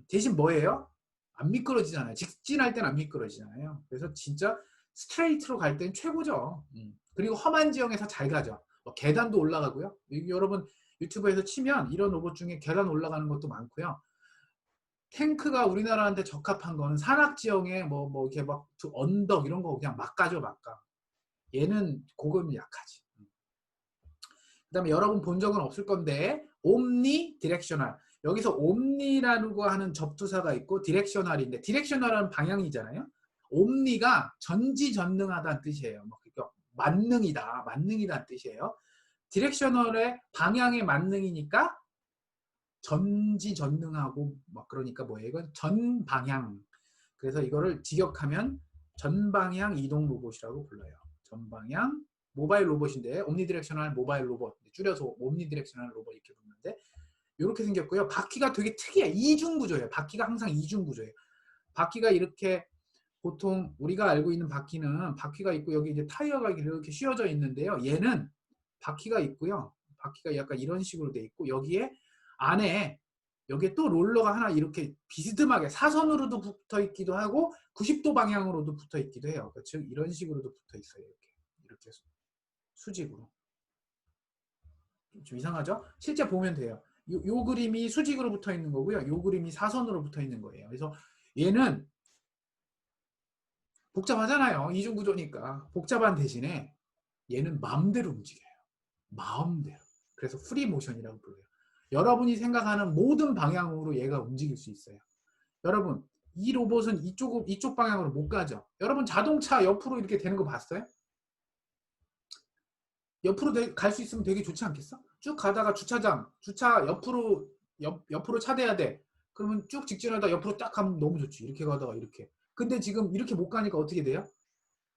대신 뭐예요? 안 미끄러지잖아요. 직진할 때는 안 미끄러지잖아요. 그래서 진짜 스트레이트로 갈 때는 최고죠. 그리고 험한 지형에서 잘 가죠. 계단도 올라가고요. 여러분 유튜브에서 치면 이런 로봇 중에 계단 올라가는 것도 많고요. 탱크가 우리나라한테 적합한 거는 산악 지형에 뭐 이렇게 막 언덕 이런 거 그냥 막 가죠, 막 가. 얘는 고금이 약하지. 그다음에 여러분 본 적은 없을 건데 옴니 디렉셔널. 여기서 옴니라고 하는 접두사가 있고 디렉셔널인데 디렉셔널은 방향이잖아요. 옴니가 전지전능하다는 뜻이에요. 그러니까 만능이다는 뜻이에요. 디렉셔널의 방향의 만능이니까 전지전능하고 막 그러니까 뭐예요? 이건 전방향. 그래서 이거를 직역하면 전방향 이동 로봇이라고 불러요. 전방향 모바일 로봇인데 옴니디렉셔널 모바일 로봇 줄여서 옴니디렉셔널 로봇 이렇게 부르는데 이렇게 생겼고요. 바퀴가 되게 특이해. 이중 구조예요. 바퀴가 항상 이중 구조예요. 바퀴가 이렇게 보통 우리가 알고 있는 바퀴는 바퀴가 있고 여기 이제 타이어가 이렇게 씌워져 있는데요. 얘는 바퀴가 있고요. 바퀴가 약간 이런 식으로 돼 있고 여기에 안에 여기에 또 롤러가 하나 이렇게 비스듬하게 사선으로도 붙어 있기도 하고 90도 방향으로도 붙어 있기도 해요. 그러니까 즉 이런 식으로도 붙어 있어요. 이렇게 수직으로. 좀 이상하죠? 실제 보면 돼요. 요 그림이 수직으로 붙어 있는 거고요. 요 그림이 사선으로 붙어 있는 거예요. 그래서 얘는 복잡하잖아요. 이중구조니까. 복잡한 대신에 얘는 마음대로 움직여요. 마음대로. 그래서 프리모션이라고 불러요. 여러분이 생각하는 모든 방향으로 얘가 움직일 수 있어요. 여러분, 이 로봇은 이쪽 방향으로 못 가죠. 여러분 자동차 옆으로 이렇게 되는 거 봤어요? 옆으로 갈 수 있으면 되게 좋지 않겠어? 쭉 가다가 주차 옆으로 차대야 돼. 그러면 쭉 직진하다 옆으로 딱 가면 너무 좋지. 이렇게 가다가 이렇게. 근데 지금 이렇게 못 가니까 어떻게 돼요?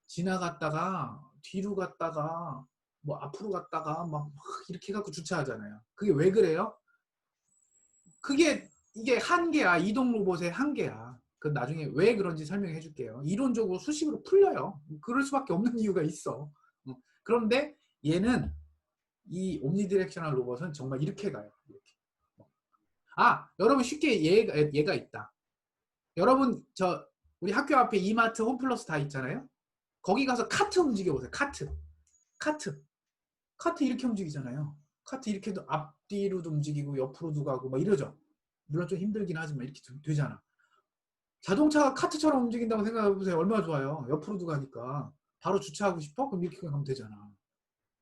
지나갔다가 뒤로 갔다가 뭐 앞으로 갔다가 막 이렇게 해갖고 주차하잖아요. 그게 왜 그래요? 이게 한계야. 이동 로봇의 한계야. 그 나중에 왜 그런지 설명해 줄게요. 이론적으로 수식으로 풀려요. 그럴 수밖에 없는 이유가 있어. 그런데 얘는 이 옴니디렉셔널 로봇은 정말 이렇게 가요. 이렇게. 여러분 쉽게 얘가 있다. 여러분 우리 학교 앞에 이마트, 홈플러스 다 있잖아요. 거기 가서 카트 움직여 보세요. 카트 이렇게 움직이잖아요. 카트 이렇게도 앞뒤로도 움직이고 옆으로도 가고 막 이러죠. 물론 좀 힘들긴 하지만 이렇게 되잖아. 자동차가 카트처럼 움직인다고 생각해 보세요. 얼마나 좋아요. 옆으로도 가니까. 바로 주차하고 싶어? 그럼 이렇게 가면 되잖아.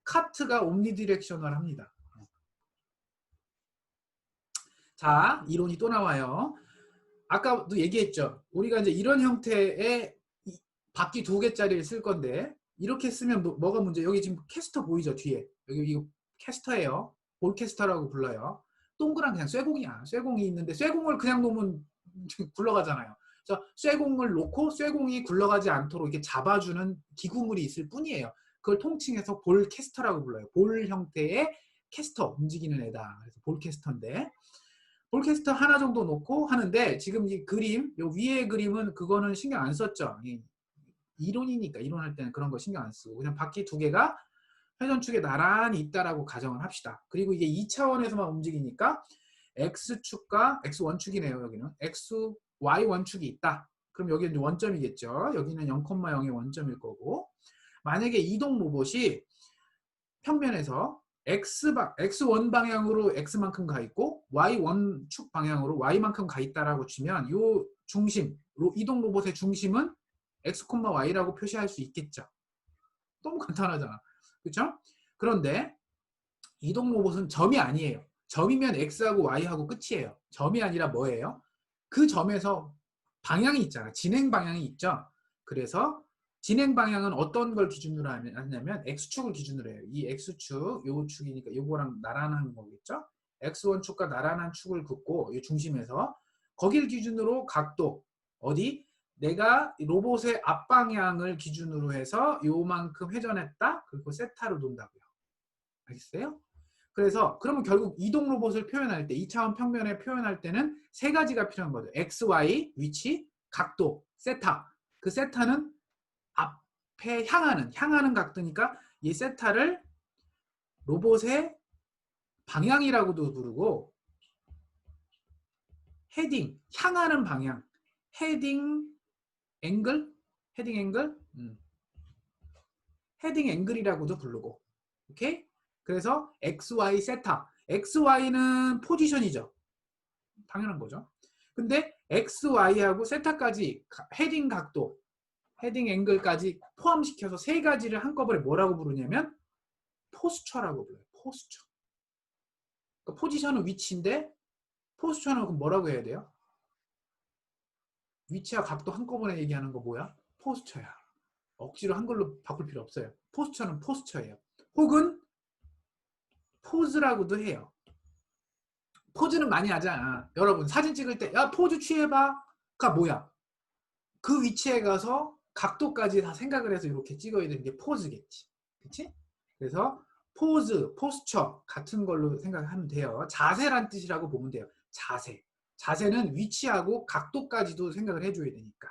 카트가 옴니디렉셔널 합니다. 자, 이론이 또 나와요. 아까도 얘기했죠. 우리가 이제 이런 형태의 바퀴 2개짜리를 쓸 건데 이렇게 쓰면 뭐가 문제? 여기 지금 캐스터 보이죠? 뒤에. 여기 이거 캐스터예요. 볼캐스터라고 불러요. 동그란 그냥 쇠공이야. 쇠공이 있는데 쇠공을 그냥 놓으면 굴러가잖아요. 그래서 쇠공을 놓고 쇠공이 굴러가지 않도록 이렇게 잡아주는 기구물이 있을 뿐이에요. 그걸 통칭해서 볼캐스터라고 불러요. 볼 형태의 캐스터, 움직이는 애다. 그래서 볼캐스터인데 볼캐스터 하나 정도 놓고 하는데 지금 이 그림, 요 위에 그림은 그거는 신경 안 썼죠. 이론이니까 이론할 때는 그런 거 신경 안 쓰고 그냥 바퀴 2개가 회전축에 나란히 있다라고 가정을 합시다. 그리고 이게 2차원에서만 움직이니까 X축과 X1축이네요. 여기는 Y1축이 있다. 그럼 여기는 원점이겠죠. 여기는 0,0의 원점일 거고 만약에 이동 로봇이 평면에서 X1 방향으로 X만큼 가 있고 Y1축 방향으로 Y만큼 가 있다라고 치면 이 중심, 이동 로봇의 중심은 X, Y라고 표시할 수 있겠죠. 너무 간단하잖아. 그렇죠? 그런데 이동 로봇은 점이 아니에요. 점이면 X하고 Y하고 끝이에요. 점이 아니라 뭐예요? 그 점에서 방향이 있잖아. 진행 방향이 있죠. 그래서 진행 방향은 어떤 걸 기준으로 하냐면 X축을 기준으로 해요. 이 X축, 요 축이니까 요거랑 나란한 거겠죠. X1축과 나란한 축을 긋고 이 중심에서 거길 기준으로 각도, 어디? 내가 로봇의 앞방향을 기준으로 해서 요만큼 회전했다. 그리고 세타로 논다고요. 알겠어요? 그래서 그러면 결국 이동 로봇을 표현할 때 2차원 평면에 표현할 때는 3가지가 필요한 거죠. X, Y, 위치, 각도, 세타. 그 세타는 앞에 향하는 각도니까 이 세타를 로봇의 방향이라고도 부르고 헤딩, 향하는 방향, 헤딩 앵글, 헤딩 앵글이라고도 부르고, 오케이? 그래서 XY 세타, XY는 포지션이죠. 당연한 거죠. 근데 XY하고 세타까지 헤딩 각도, 헤딩 앵글까지 포함시켜서 3가지를 한꺼번에 뭐라고 부르냐면 포스처라고 불러요. 포스처. 그러니까 포지션은 위치인데 포스처는 그럼 뭐라고 해야 돼요? 위치와 각도 한꺼번에 얘기하는 거 뭐야? 포스처야. 억지로 한글로 바꿀 필요 없어요. 포스처는 포스처예요. 혹은 포즈라고도 해요. 포즈는 많이 하잖아. 여러분 사진 찍을 때 야 포즈 취해봐가 뭐야? 그 위치에 가서 각도까지 다 생각을 해서 이렇게 찍어야 되는 게 포즈겠지. 그치? 그래서 포즈, 포스처 같은 걸로 생각하면 돼요. 자세란 뜻이라고 보면 돼요. 자세. 자세는 위치하고 각도까지도 생각을 해줘야 되니까.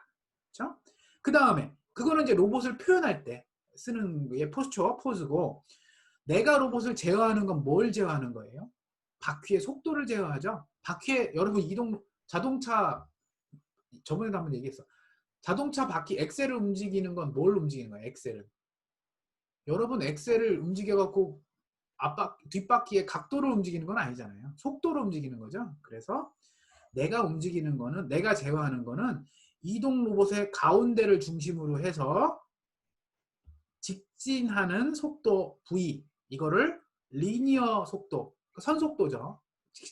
그렇죠? 그 다음에 그거는 이제 로봇을 표현할 때 쓰는 게 포스처, 포즈고, 내가 로봇을 제어하는 건 뭘 제어하는 거예요? 바퀴의 속도를 제어하죠. 바퀴에 여러분 자동차 저번에도 한번 얘기했어. 자동차 바퀴 엑셀을 움직이는 건 뭘 움직이는 거예요? 엑셀을. 여러분 엑셀을 움직여갖고 뒷바퀴의 각도를 움직이는 건 아니잖아요. 속도를 움직이는 거죠. 그래서 내가 움직이는 거는, 내가 제어하는 거는 이동 로봇의 가운데를 중심으로 해서 직진하는 속도 V, 이거를 리니어 속도, 선속도죠.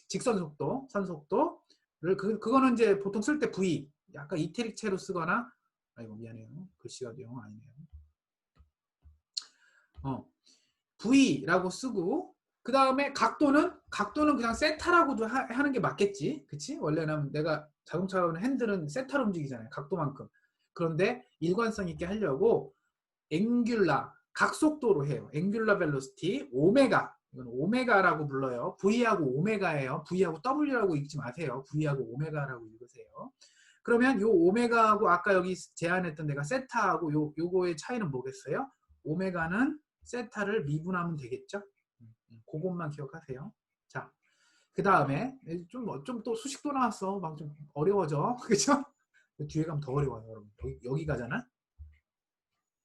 직선 속도, 선속도를 그거는 이제 보통 쓸 때 V, 약간 이태릭체로 쓰거나, 아이고 미안해요. 글씨가 영 아니네요. V라고 쓰고, 그 다음에 각도는 그냥 세타라고도 하는 게 맞겠지. 그치? 원래는 내가 자동차는 핸들은 세타로 움직이잖아요. 각도만큼. 그런데 일관성 있게 하려고 앵귤라, 각속도로 해요. 앵귤라 벨로시티, 오메가. 이건 오메가라고 불러요. V하고 오메가예요. V하고 W라고 읽지 마세요. V하고 오메가라고 읽으세요. 그러면 요 오메가하고 아까 여기 제안했던 내가 세타하고 요거의 차이는 뭐겠어요? 오메가는 세타를 미분하면 되겠죠? 그것만 기억하세요. 자, 그 다음에 좀 또 수식도 나왔어. 막 좀 어려워져. 그죠? 뒤에 가면 더 어려워요, 여러분. 여기 가잖아?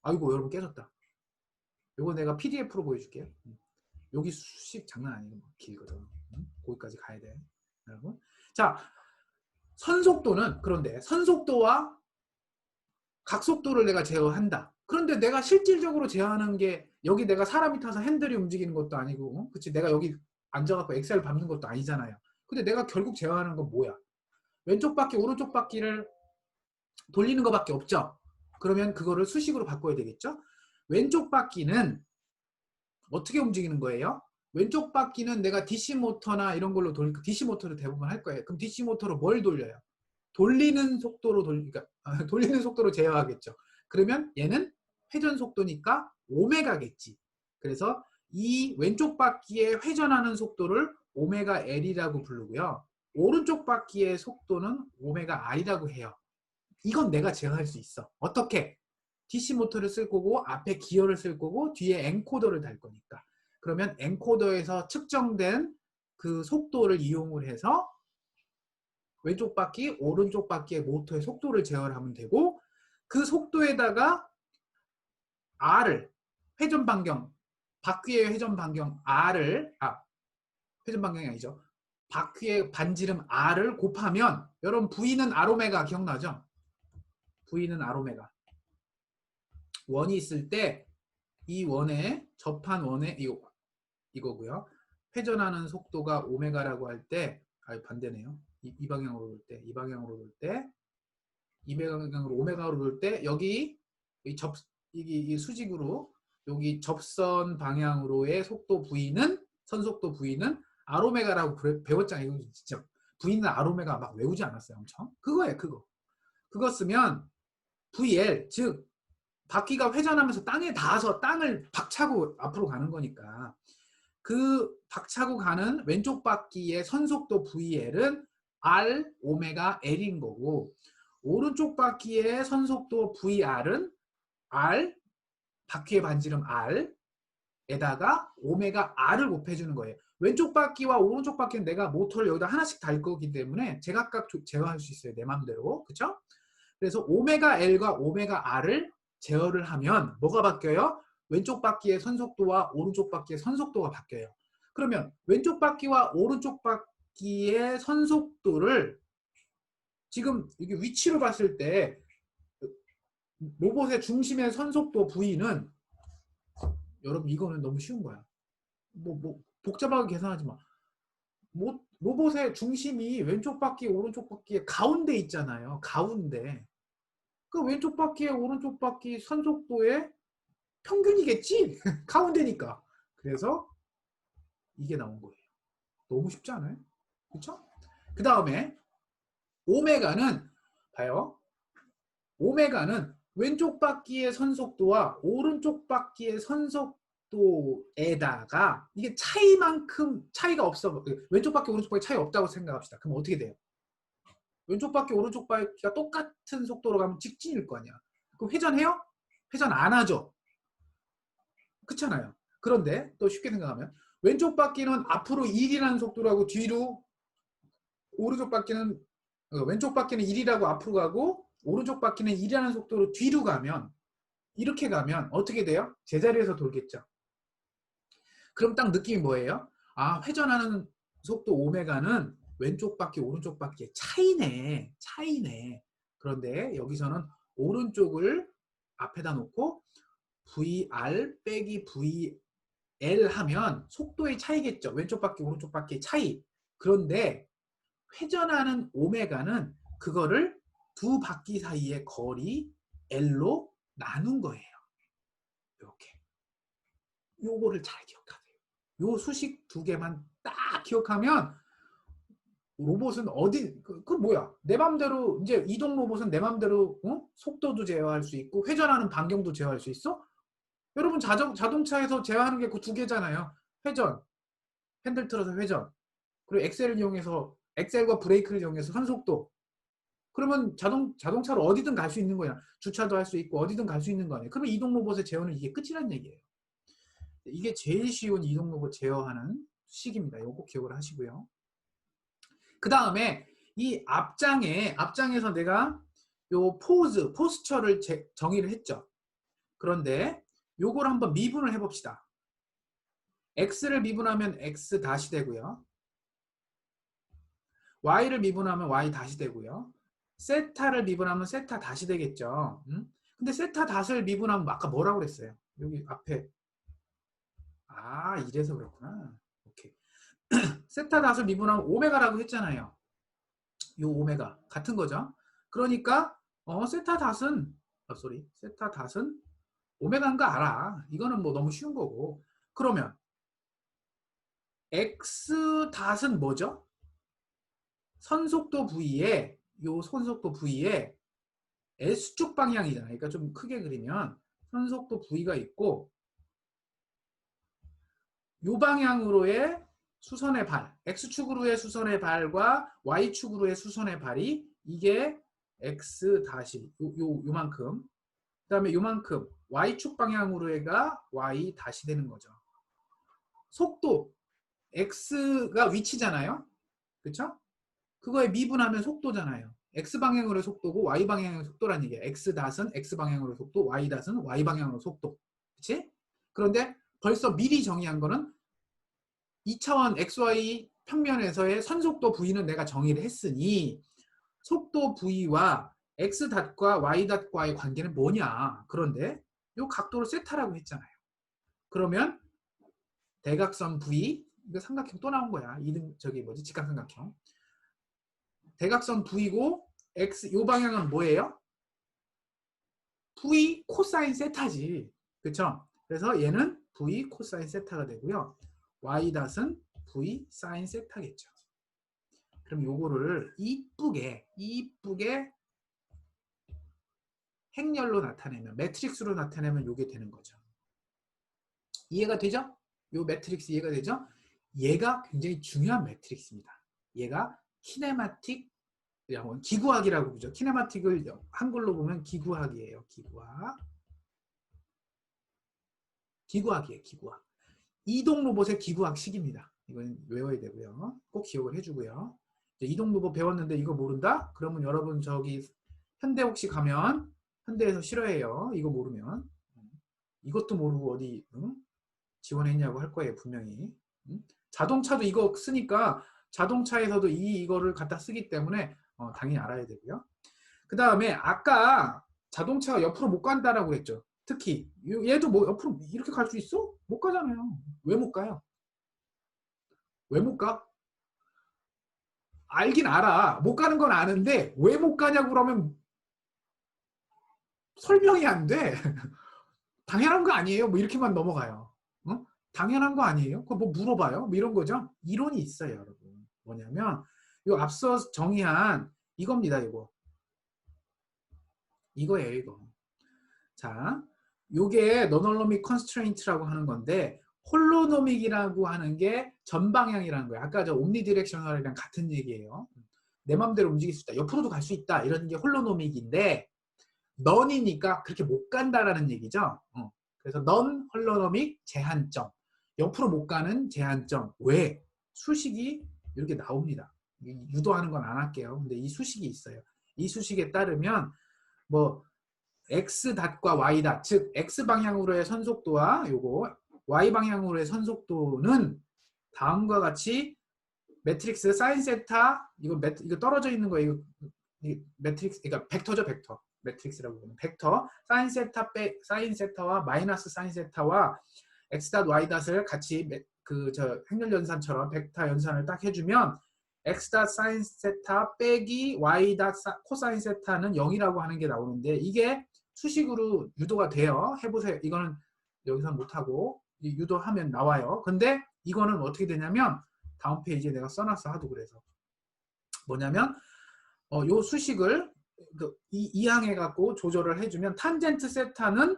아이고, 여러분 깨졌다. 요거 내가 PDF로 보여줄게요. 여기 수식 장난 아니고 길거든. 거기까지 가야 돼. 여러분. 자, 선속도는 그런데 선속도와 각속도를 내가 제어한다. 그런데 내가 실질적으로 제어하는 게 여기 내가 사람이 타서 핸들이 움직이는 것도 아니고, 그치? 내가 여기 앉아갖고 엑셀 밟는 것도 아니잖아요. 근데 내가 결국 제어하는 건 뭐야? 왼쪽 바퀴, 오른쪽 바퀴를 돌리는 것밖에 없죠. 그러면 그거를 수식으로 바꿔야 되겠죠? 왼쪽 바퀴는 어떻게 움직이는 거예요? 왼쪽 바퀴는 내가 DC 모터나 이런 걸로 DC 모터를 대부분 할 거예요. 그럼 DC 모터로 뭘 돌려요? 돌리는 속도로 돌리는 속도로 제어하겠죠. 그러면 얘는 회전 속도니까 오메가겠지. 그래서 이 왼쪽 바퀴의 회전하는 속도를 오메가 L이라고 부르고요. 오른쪽 바퀴의 속도는 오메가 R이라고 해요. 이건 내가 제어할 수 있어. 어떻게? DC 모터를 쓸 거고, 앞에 기어를 쓸 거고, 뒤에 엔코더를 달 거니까. 그러면 엔코더에서 측정된 그 속도를 이용을 해서 왼쪽 바퀴, 오른쪽 바퀴의 모터의 속도를 제어를 하면 되고, 그 속도에다가 R을, 회전 반경, 바퀴의 회전 반경 R을, 회전 반경이 아니죠. 바퀴의 반지름 R을 곱하면, 여러분 V는 R오메가 기억나죠? V는 R오메가. 원이 있을 때 이 원에 접한 원에 이거고요. 회전하는 속도가 오메가라고 할 때, 반대네요. 이 방향으로 돌 때, 이 방향으로 돌 때, 이 방향으로 오메가로 돌 때, 여기 이 수직으로 여기 접선 방향으로의 속도 V는, 선속도 V는 R오메가라고 배웠잖아요. 이거 진짜 V는 R오메가 막 외우지 않았어요. 엄청. 그거예요, 그거. 그거 쓰면 VL, 즉 바퀴가 회전하면서 땅에 닿아서 땅을 박차고 앞으로 가는 거니까 그 박차고 가는 왼쪽 바퀴의 선속도 VL은 R 오메가 L인 거고, 오른쪽 바퀴의 선속도 VR은 R 바퀴의 반지름 R에다가 오메가 R을 곱해주는 거예요. 왼쪽 바퀴와 오른쪽 바퀴는 내가 모터를 여기다 하나씩 달 거기 때문에 제각각 제어할 수 있어요. 내 맘대로. 그쵸? 그래서 오메가 L과 오메가 R을 제어를 하면 뭐가 바뀌어요? 왼쪽 바퀴의 선속도와 오른쪽 바퀴의 선속도가 바뀌어요. 그러면 왼쪽 바퀴와 오른쪽 바퀴의 선속도를 지금 이게 위치로 봤을 때 로봇의 중심의 선속도 V는, 여러분 이거는 너무 쉬운 거야. 뭐 복잡하게 계산하지 마. 로봇의 중심이 왼쪽 바퀴, 오른쪽 바퀴의 가운데 있잖아요. 가운데. 그 왼쪽 바퀴에 오른쪽 바퀴 선속도의 평균이겠지? 가운데니까. 그래서 이게 나온 거예요. 너무 쉽지 않아요? 그쵸? 그 다음에 오메가는 봐요. 오메가는 왼쪽 바퀴의 선속도와 오른쪽 바퀴의 선속도의 속도에다가 이게 차이만큼 차이가 없어. 왼쪽 바퀴 오른쪽 바퀴 차이 없다고 생각합시다. 그럼 어떻게 돼요? 왼쪽 바퀴 오른쪽 바퀴가 똑같은 속도로 가면 직진일 거 아니야. 그럼 회전해요? 회전 안 하죠. 그렇잖아요. 그런데 또 쉽게 생각하면 왼쪽 바퀴는 앞으로 1이라는 속도로 하고 뒤로 오른쪽 바퀴는 왼쪽 바퀴는 1이라고 앞으로 가고 오른쪽 바퀴는 1이라는 속도로 뒤로 가면 이렇게 가면 어떻게 돼요? 제자리에서 돌겠죠. 그럼 딱 느낌이 뭐예요? 아, 회전하는 속도 오메가는 왼쪽 바퀴 오른쪽 바퀴의 차이네. 차이네. 그런데 여기서는 오른쪽을 앞에다 놓고 VR 빼기 VL 하면 속도의 차이겠죠. 왼쪽 바퀴 오른쪽 바퀴의 차이. 그런데 회전하는 오메가는 그거를 두 바퀴 사이의 거리 L로 나눈 거예요. 이렇게. 요거를 잘 기억하세요. 요 수식 두 개만 딱 기억하면 로봇은 어디 그 뭐야? 내 맘대로 이제 이동 로봇은 내 맘대로 속도도 제어할 수 있고 회전하는 반경도 제어할 수 있어? 여러분 자동차에서 제어하는 게 그 두 개잖아요. 회전, 핸들 틀어서 회전. 그리고 엑셀을 이용해서 엑셀과 브레이크를 이용해서 선속도. 그러면 자동차로 어디든 갈 수 있는 거야. 주차도 할 수 있고 어디든 갈 수 있는 거 아니에요. 그러면 이동 로봇의 제어는 이게 끝이란 얘기예요. 이게 제일 쉬운 이동 로봇 제어하는 식입니다. 이거 꼭 기억을 하시고요. 그 다음에 이 앞장에서 내가 요 포스처를 정의를 했죠. 그런데 요걸 한번 미분을 해봅시다. x를 미분하면 x 다시 되고요. y를 미분하면 y 다시 되고요. 세타를 미분하면 세타 다시 되겠죠. 근데 세타 다시를 미분하면 아까 뭐라고 그랬어요? 여기 앞에 이래서 그렇구나. 오케이. 세타 다시를 미분하면 오메가라고 했잖아요. 요 오메가 같은 거죠. 그러니까 세타 닷은 세타 닷은 오메가인 거 알아. 이거는 뭐 너무 쉬운 거고. 그러면 x 닷은 뭐죠? 선속도 V에 요 선속도 V에 S축 방향이잖아요. 그러니까 좀 크게 그리면 선속도 V가 있고 요 방향으로의 수선의 발, X축으로의 수선의 발과 Y축으로의 수선의 발이 이게 X 다시 요만큼 그 다음에 요만큼 Y축 방향으로가 Y 다시 되는 거죠. 속도 X가 위치잖아요. 그쵸? 그거에 미분하면 속도잖아요. X방향으로의 속도고 Y방향의 속도란 얘기예요. X.은 X방향으로의 속도, Y.은 Y방향으로의 속도. 그치? 그런데 벌써 미리 정의한 거는 2차원 XY 평면에서의 선속도 V는 내가 정의를 했으니 속도 V와 X.과 Y.과의 관계는 뭐냐. 그런데 이 각도를 세타라고 했잖아요. 그러면 대각선 V, 이거 삼각형 또 나온 거야. 직각삼각형. 대각선 V고 X 요 방향은 뭐예요? V 코사인 세타지. 그쵸? 그래서 얘는 V 코사인 세타가 되고요. Y.은 V 사인 세타겠죠. 그럼 요거를 이쁘게 행렬로 나타내면 매트릭스로 나타내면 요게 되는 거죠. 이해가 되죠? 요 매트릭스 이해가 되죠? 얘가 굉장히 중요한 매트릭스입니다. 얘가 키네마틱 기구학이라고 부르죠. 키네마틱을 한글로 보면 기구학이에요. 기구학이에요. 기구학. 이동 로봇의 기구학식입니다. 이건 외워야 되고요. 꼭 기억을 해주고요. 이동 로봇 배웠는데 이거 모른다? 그러면 여러분 저기 현대 혹시 가면 현대에서 싫어해요. 이거 모르면. 이것도 모르고 어디 지원했냐고 할 거예요. 분명히. 자동차도 이거 쓰니까 자동차에서도 이거를 갖다 쓰기 때문에 당연히 알아야 되고요. 그 다음에 아까 자동차가 옆으로 못 간다라고 그랬죠. 특히 얘도 뭐 옆으로 이렇게 갈 수 있어? 못 가잖아요. 왜 못 가요? 왜 못 가? 알긴 알아. 못 가는 건 아는데 왜 못 가냐고 그러면 설명이 안 돼. 당연한 거 아니에요. 뭐 이렇게만 넘어가요. 당연한 거 아니에요? 그거 뭐 물어봐요? 뭐 이런 거죠. 이론이 있어요, 여러분. 뭐냐면 이 앞서 정의한 이겁니다. 이거예요, 이거. 자, 요게 노놀로믹 컨스트레인트라고 하는 건데 홀로노믹이라고 하는 게 전방향이라는 거예요. 아까 저 옴니디렉셔널이랑 같은 얘기예요. 내 맘대로 움직일 수 있다. 옆으로도 갈 수 있다. 이런 게 홀로노믹인데 넌이니까 그렇게 못 간다라는 얘기죠. 그래서 넌 홀로노믹 제한점. 옆으로 못 가는 제한점. 왜? 수식이 이렇게 나옵니다. 유도하는 건 안 할게요. 근데 이 수식이 있어요. 이 수식에 따르면 뭐 x.과 y., 즉 x 방향으로의 선속도와 요거 y 방향으로의 선속도는 다음과 같이 매트릭스 사인 세타 이거 떨어져 있는 거 이거 매트릭스 그러니까 벡터죠. 벡터. 매트릭스라고 부르는 벡터 사인 세타와 마이너스 사인 세타와 x.y.을 같이 그 저 행렬 연산처럼 벡터 연산을 딱 해주면 x. 사인 세타 빼기 y. 코사인 세타는 0이라고 하는 게 나오는데 이게 수식으로 유도가 돼요. 해보세요. 이거는 여기서 못하고 유도하면 나와요. 근데 이거는 어떻게 되냐면 다음 페이지에 내가 써놨어. 하도 그래서 뭐냐면 요 수식을 이항해 갖고 조절을 해주면 탄젠트 세타는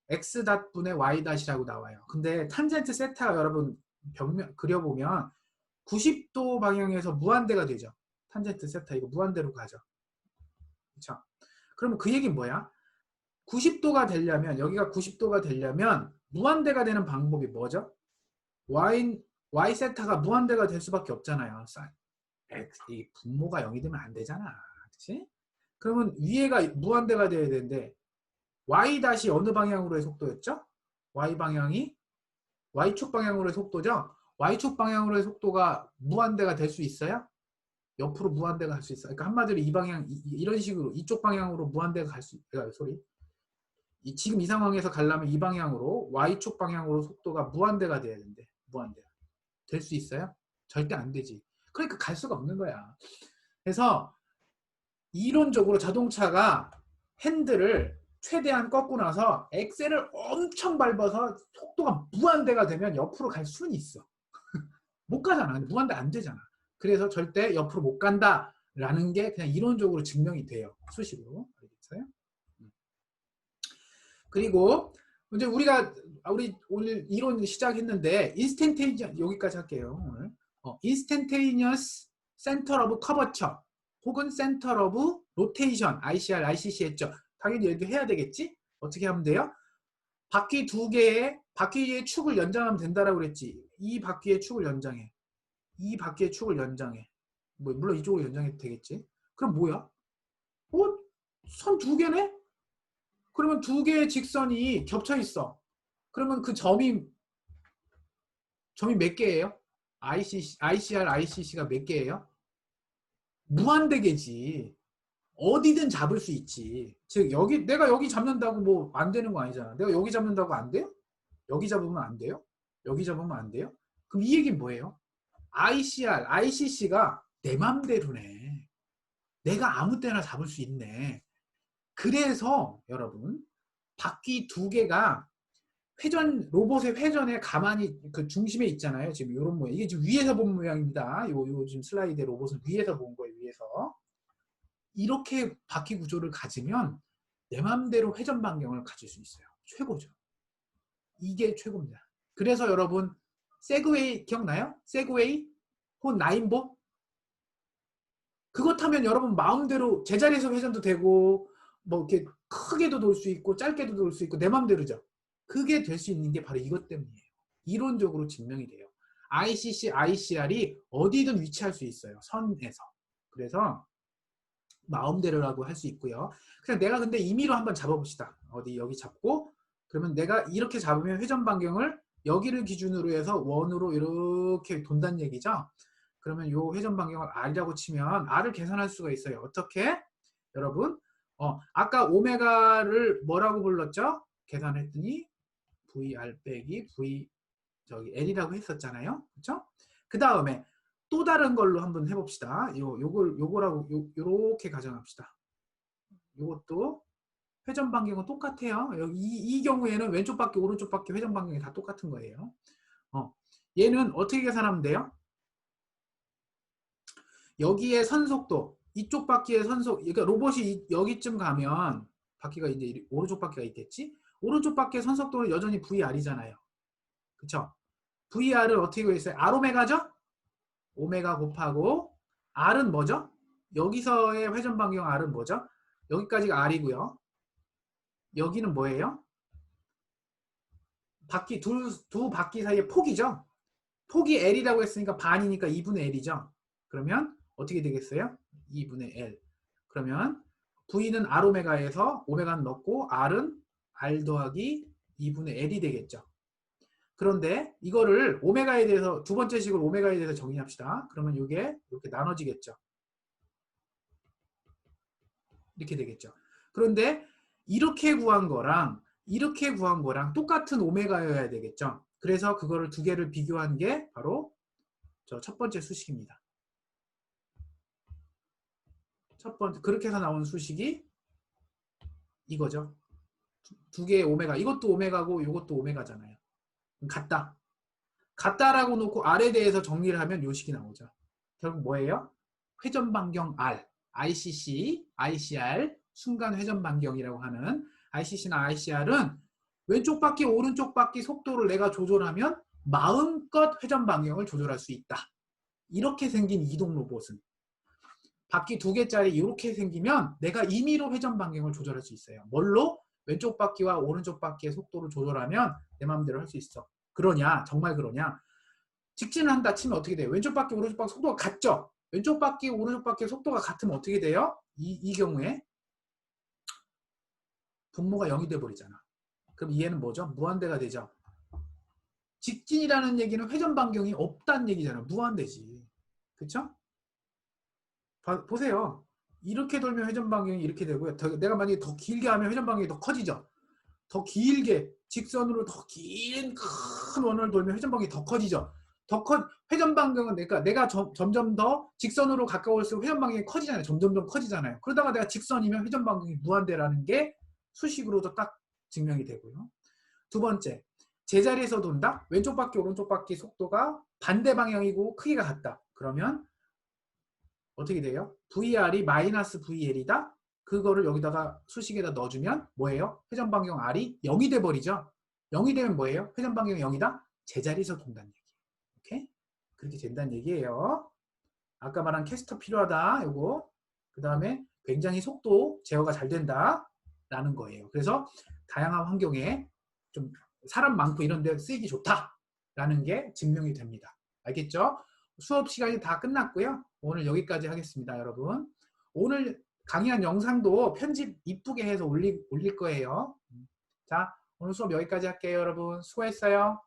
x 분의 y 이라고 나와요. 근데 탄젠트 세타가 여러분 벽면 그려보면 90도 방향에서 무한대가 되죠. 탄젠트 세타 이거 무한대로 가죠. 그렇죠? 그러면 그 얘기는 뭐야? 90도가 되려면 여기가 90도가 되려면 무한대가 되는 방법이 뭐죠? y 세타가 무한대가 될 수밖에 없잖아요. 이 분모가 0이 되면 안 되잖아. 그렇지? 그러면 위에가 무한대가 돼야 되는데 y 다시 어느 방향으로의 속도였죠? y 방향이 y축 방향으로의 속도죠? y축 방향으로의 속도가 무한대가 될 수 있어요? 옆으로 무한대가 갈 수 있어요. 그러니까 한마디로 이 방향 이런 식으로 이쪽 방향으로 무한대가 갈 수 있어요. 지금 이 상황에서 가려면 이 방향으로 y축 방향으로 속도가 무한대가 돼야 되는데 무한대 될 수 있어요? 절대 안 되지. 그러니까 갈 수가 없는 거야. 그래서 이론적으로 자동차가 핸들을 최대한 꺾고 나서 엑셀을 엄청 밟아서 속도가 무한대가 되면 옆으로 갈 수는 있어. 못 가잖아. 무한대 안 되잖아. 그래서 절대 옆으로 못 간다라는 게 그냥 이론적으로 증명이 돼요. 수식으로. 알겠어요? 그리고 이제 우리 오늘 이론 시작했는데 인스탄테니어스 여기까지 할게요. 오늘. 인스탄테니어스 센터 오브 커버처 혹은 센터 오브 로테이션 ICR, ICC 했죠. 당연히 얘도 해야 되겠지? 어떻게 하면 돼요? 바퀴 두 개의 바퀴의 축을 연장하면 된다라고 그랬지. 이 바퀴의 축을 연장해. 이 바퀴의 축을 연장해. 뭐 물론 이쪽으로 연장해도 되겠지. 그럼 뭐야? 선 두 개네? 그러면 두 개의 직선이 겹쳐 있어. 그러면 그 점이 몇 개예요? ICR, ICC가 몇 개예요? 무한대개지. 어디든 잡을 수 있지. 즉 내가 여기 잡는다고 뭐 안 되는 거 아니잖아. 내가 여기 잡는다고 안 돼요? 여기 잡으면 안 돼요? 여기 잡으면 안 돼요? 그럼 이 얘기는 뭐예요? ICR, ICC가 내 맘대로네. 내가 아무 때나 잡을 수 있네. 그래서 여러분 바퀴 두 개가 로봇의 회전에 가만히 그 중심에 있잖아요. 지금 이런 모양. 이게 지금 위에서 본 모양입니다. 요 지금 슬라이드의 로봇은 위에서 본 거예요. 위에서. 이렇게 바퀴 구조를 가지면 내 맘대로 회전 반경을 가질 수 있어요. 최고죠. 이게 최고입니다. 그래서 여러분 세그웨이 기억나요? 세그웨이 혹은 나인보 그거 타면 여러분 마음대로 제자리에서 회전도 되고 뭐 이렇게 크게도 돌 수 있고 짧게도 돌 수 있고 내 맘대로죠. 그게 될 수 있는 게 바로 이것 때문이에요. 이론적으로 증명이 돼요. ICC, ICR이 어디든 위치할 수 있어요. 선에서. 그래서 마음대로라고 할 수 있고요. 그냥 내가 근데 임의로 한번 잡아봅시다. 여기 잡고 그러면 내가 이렇게 잡으면 회전 반경을 여기를 기준으로 해서 원으로 이렇게 돈다는 얘기죠. 그러면 이 회전 반경을 R이라고 치면 R을 계산할 수가 있어요. 어떻게? 여러분 아까 오메가를 뭐라고 불렀죠? 계산했더니 VR 빼기 V L이라고 했었잖아요. 그렇죠? 그 다음에 또 다른 걸로 한번 해봅시다. 요거라고 요렇게 가정합시다. 요것도 회전 반경은 똑같아요. 이 경우에는 왼쪽 바퀴 오른쪽 바퀴 회전 반경이 다 똑같은 거예요. 얘는 어떻게 계산하면 돼요? 여기에 선속도 이쪽 바퀴의 선속 그러니까 로봇이 여기쯤 가면 바퀴가 이제 오른쪽 바퀴가 있겠지? 오른쪽 밖에 선속도는 여전히 VR이잖아요. 그쵸? VR을 어떻게 구했어요? R 오메가죠? 오메가 곱하고 R은 뭐죠? 여기서의 회전 반경 R은 뭐죠? 여기까지가 R이고요. 여기는 뭐예요? 바퀴 두 바퀴 사이의 폭이죠. 폭이 L이라고 했으니까 반이니까 2분의 L이죠. 그러면 어떻게 되겠어요? 2분의 L. 그러면 V는 R 오메가에서 오메가는 넣고 R은 R 더하기 2분의 L이 되겠죠. 그런데 이거를 오메가에 대해서 두 번째 식을 오메가에 대해서 정의합시다. 그러면 이게 이렇게 나눠지겠죠. 이렇게 되겠죠. 그런데 이렇게 구한 거랑 이렇게 구한 거랑 똑같은 오메가여야 되겠죠. 그래서 그거를 두 개를 비교한 게 바로 저 첫 번째 수식입니다. 첫 번째 그렇게 해서 나온 수식이 이거죠. 두 개의 오메가. 이것도 오메가고 이것도 오메가잖아요. 같다. 같다라고 놓고 R에 대해서 정리를 하면 요 식이 나오죠. 결국 뭐예요? 회전 반경 R, ICC, ICR, 순간 회전 반경이라고 하는 ICC나 ICR은 왼쪽 바퀴, 오른쪽 바퀴 속도를 내가 조절하면 마음껏 회전 반경을 조절할 수 있다. 이렇게 생긴 이동 로봇은 바퀴 두 개짜리 이렇게 생기면 내가 임의로 회전 반경을 조절할 수 있어요. 뭘로? 왼쪽 바퀴와 오른쪽 바퀴의 속도를 조절하면 내 마음대로 할 수 있어. 그러냐? 정말 그러냐? 직진을 한다 치면 어떻게 돼요? 왼쪽 바퀴, 오른쪽 바퀴 속도가 같죠? 왼쪽 바퀴, 오른쪽 바퀴 속도가 같으면 어떻게 돼요? 이 경우에 분모가 0이 돼버리잖아. 그럼 얘는 뭐죠? 무한대가 되죠. 직진이라는 얘기는 회전 반경이 없다는 얘기잖아. 무한대지. 그쵸? 보세요. 이렇게 돌면 회전 반경이 이렇게 되고요. 내가 만약에 더 길게 하면 회전 반경이 더 커지죠. 더 길게 직선으로 더 긴 큰 원을 돌면 회전 반경이 더 커지죠. 회전 반경은 내가 점점 더 직선으로 가까울수록 회전 반경이 커지잖아요. 점점 커지잖아요. 그러다가 내가 직선이면 회전 반경이 무한대라는 게 수식으로도 딱 증명이 되고요. 두 번째, 제자리에서 돈다. 왼쪽 바퀴 오른쪽 바퀴 속도가 반대 방향이고 크기가 같다. 그러면 어떻게 돼요? VR이 마이너스 VL이다. 그거를 여기다가 수식에다 넣어주면 뭐예요? 회전 반경 R이 0이 돼버리죠. 0이 되면 뭐예요? 회전 반경이 0이다? 제자리에서 돈다는 얘기예요. 오케이? 그렇게 된다는 얘기예요. 아까 말한 캐스터 필요하다. 요거. 그 다음에 굉장히 속도 제어가 잘 된다. 라는 거예요. 그래서 다양한 환경에 좀 사람 많고 이런 데 쓰이기 좋다. 라는 게 증명이 됩니다. 알겠죠? 수업 시간이 다 끝났고요. 오늘 여기까지 하겠습니다, 여러분. 오늘 강의한 영상도 편집 이쁘게 해서 올릴 거예요. 자, 오늘 수업 여기까지 할게요, 여러분. 수고했어요.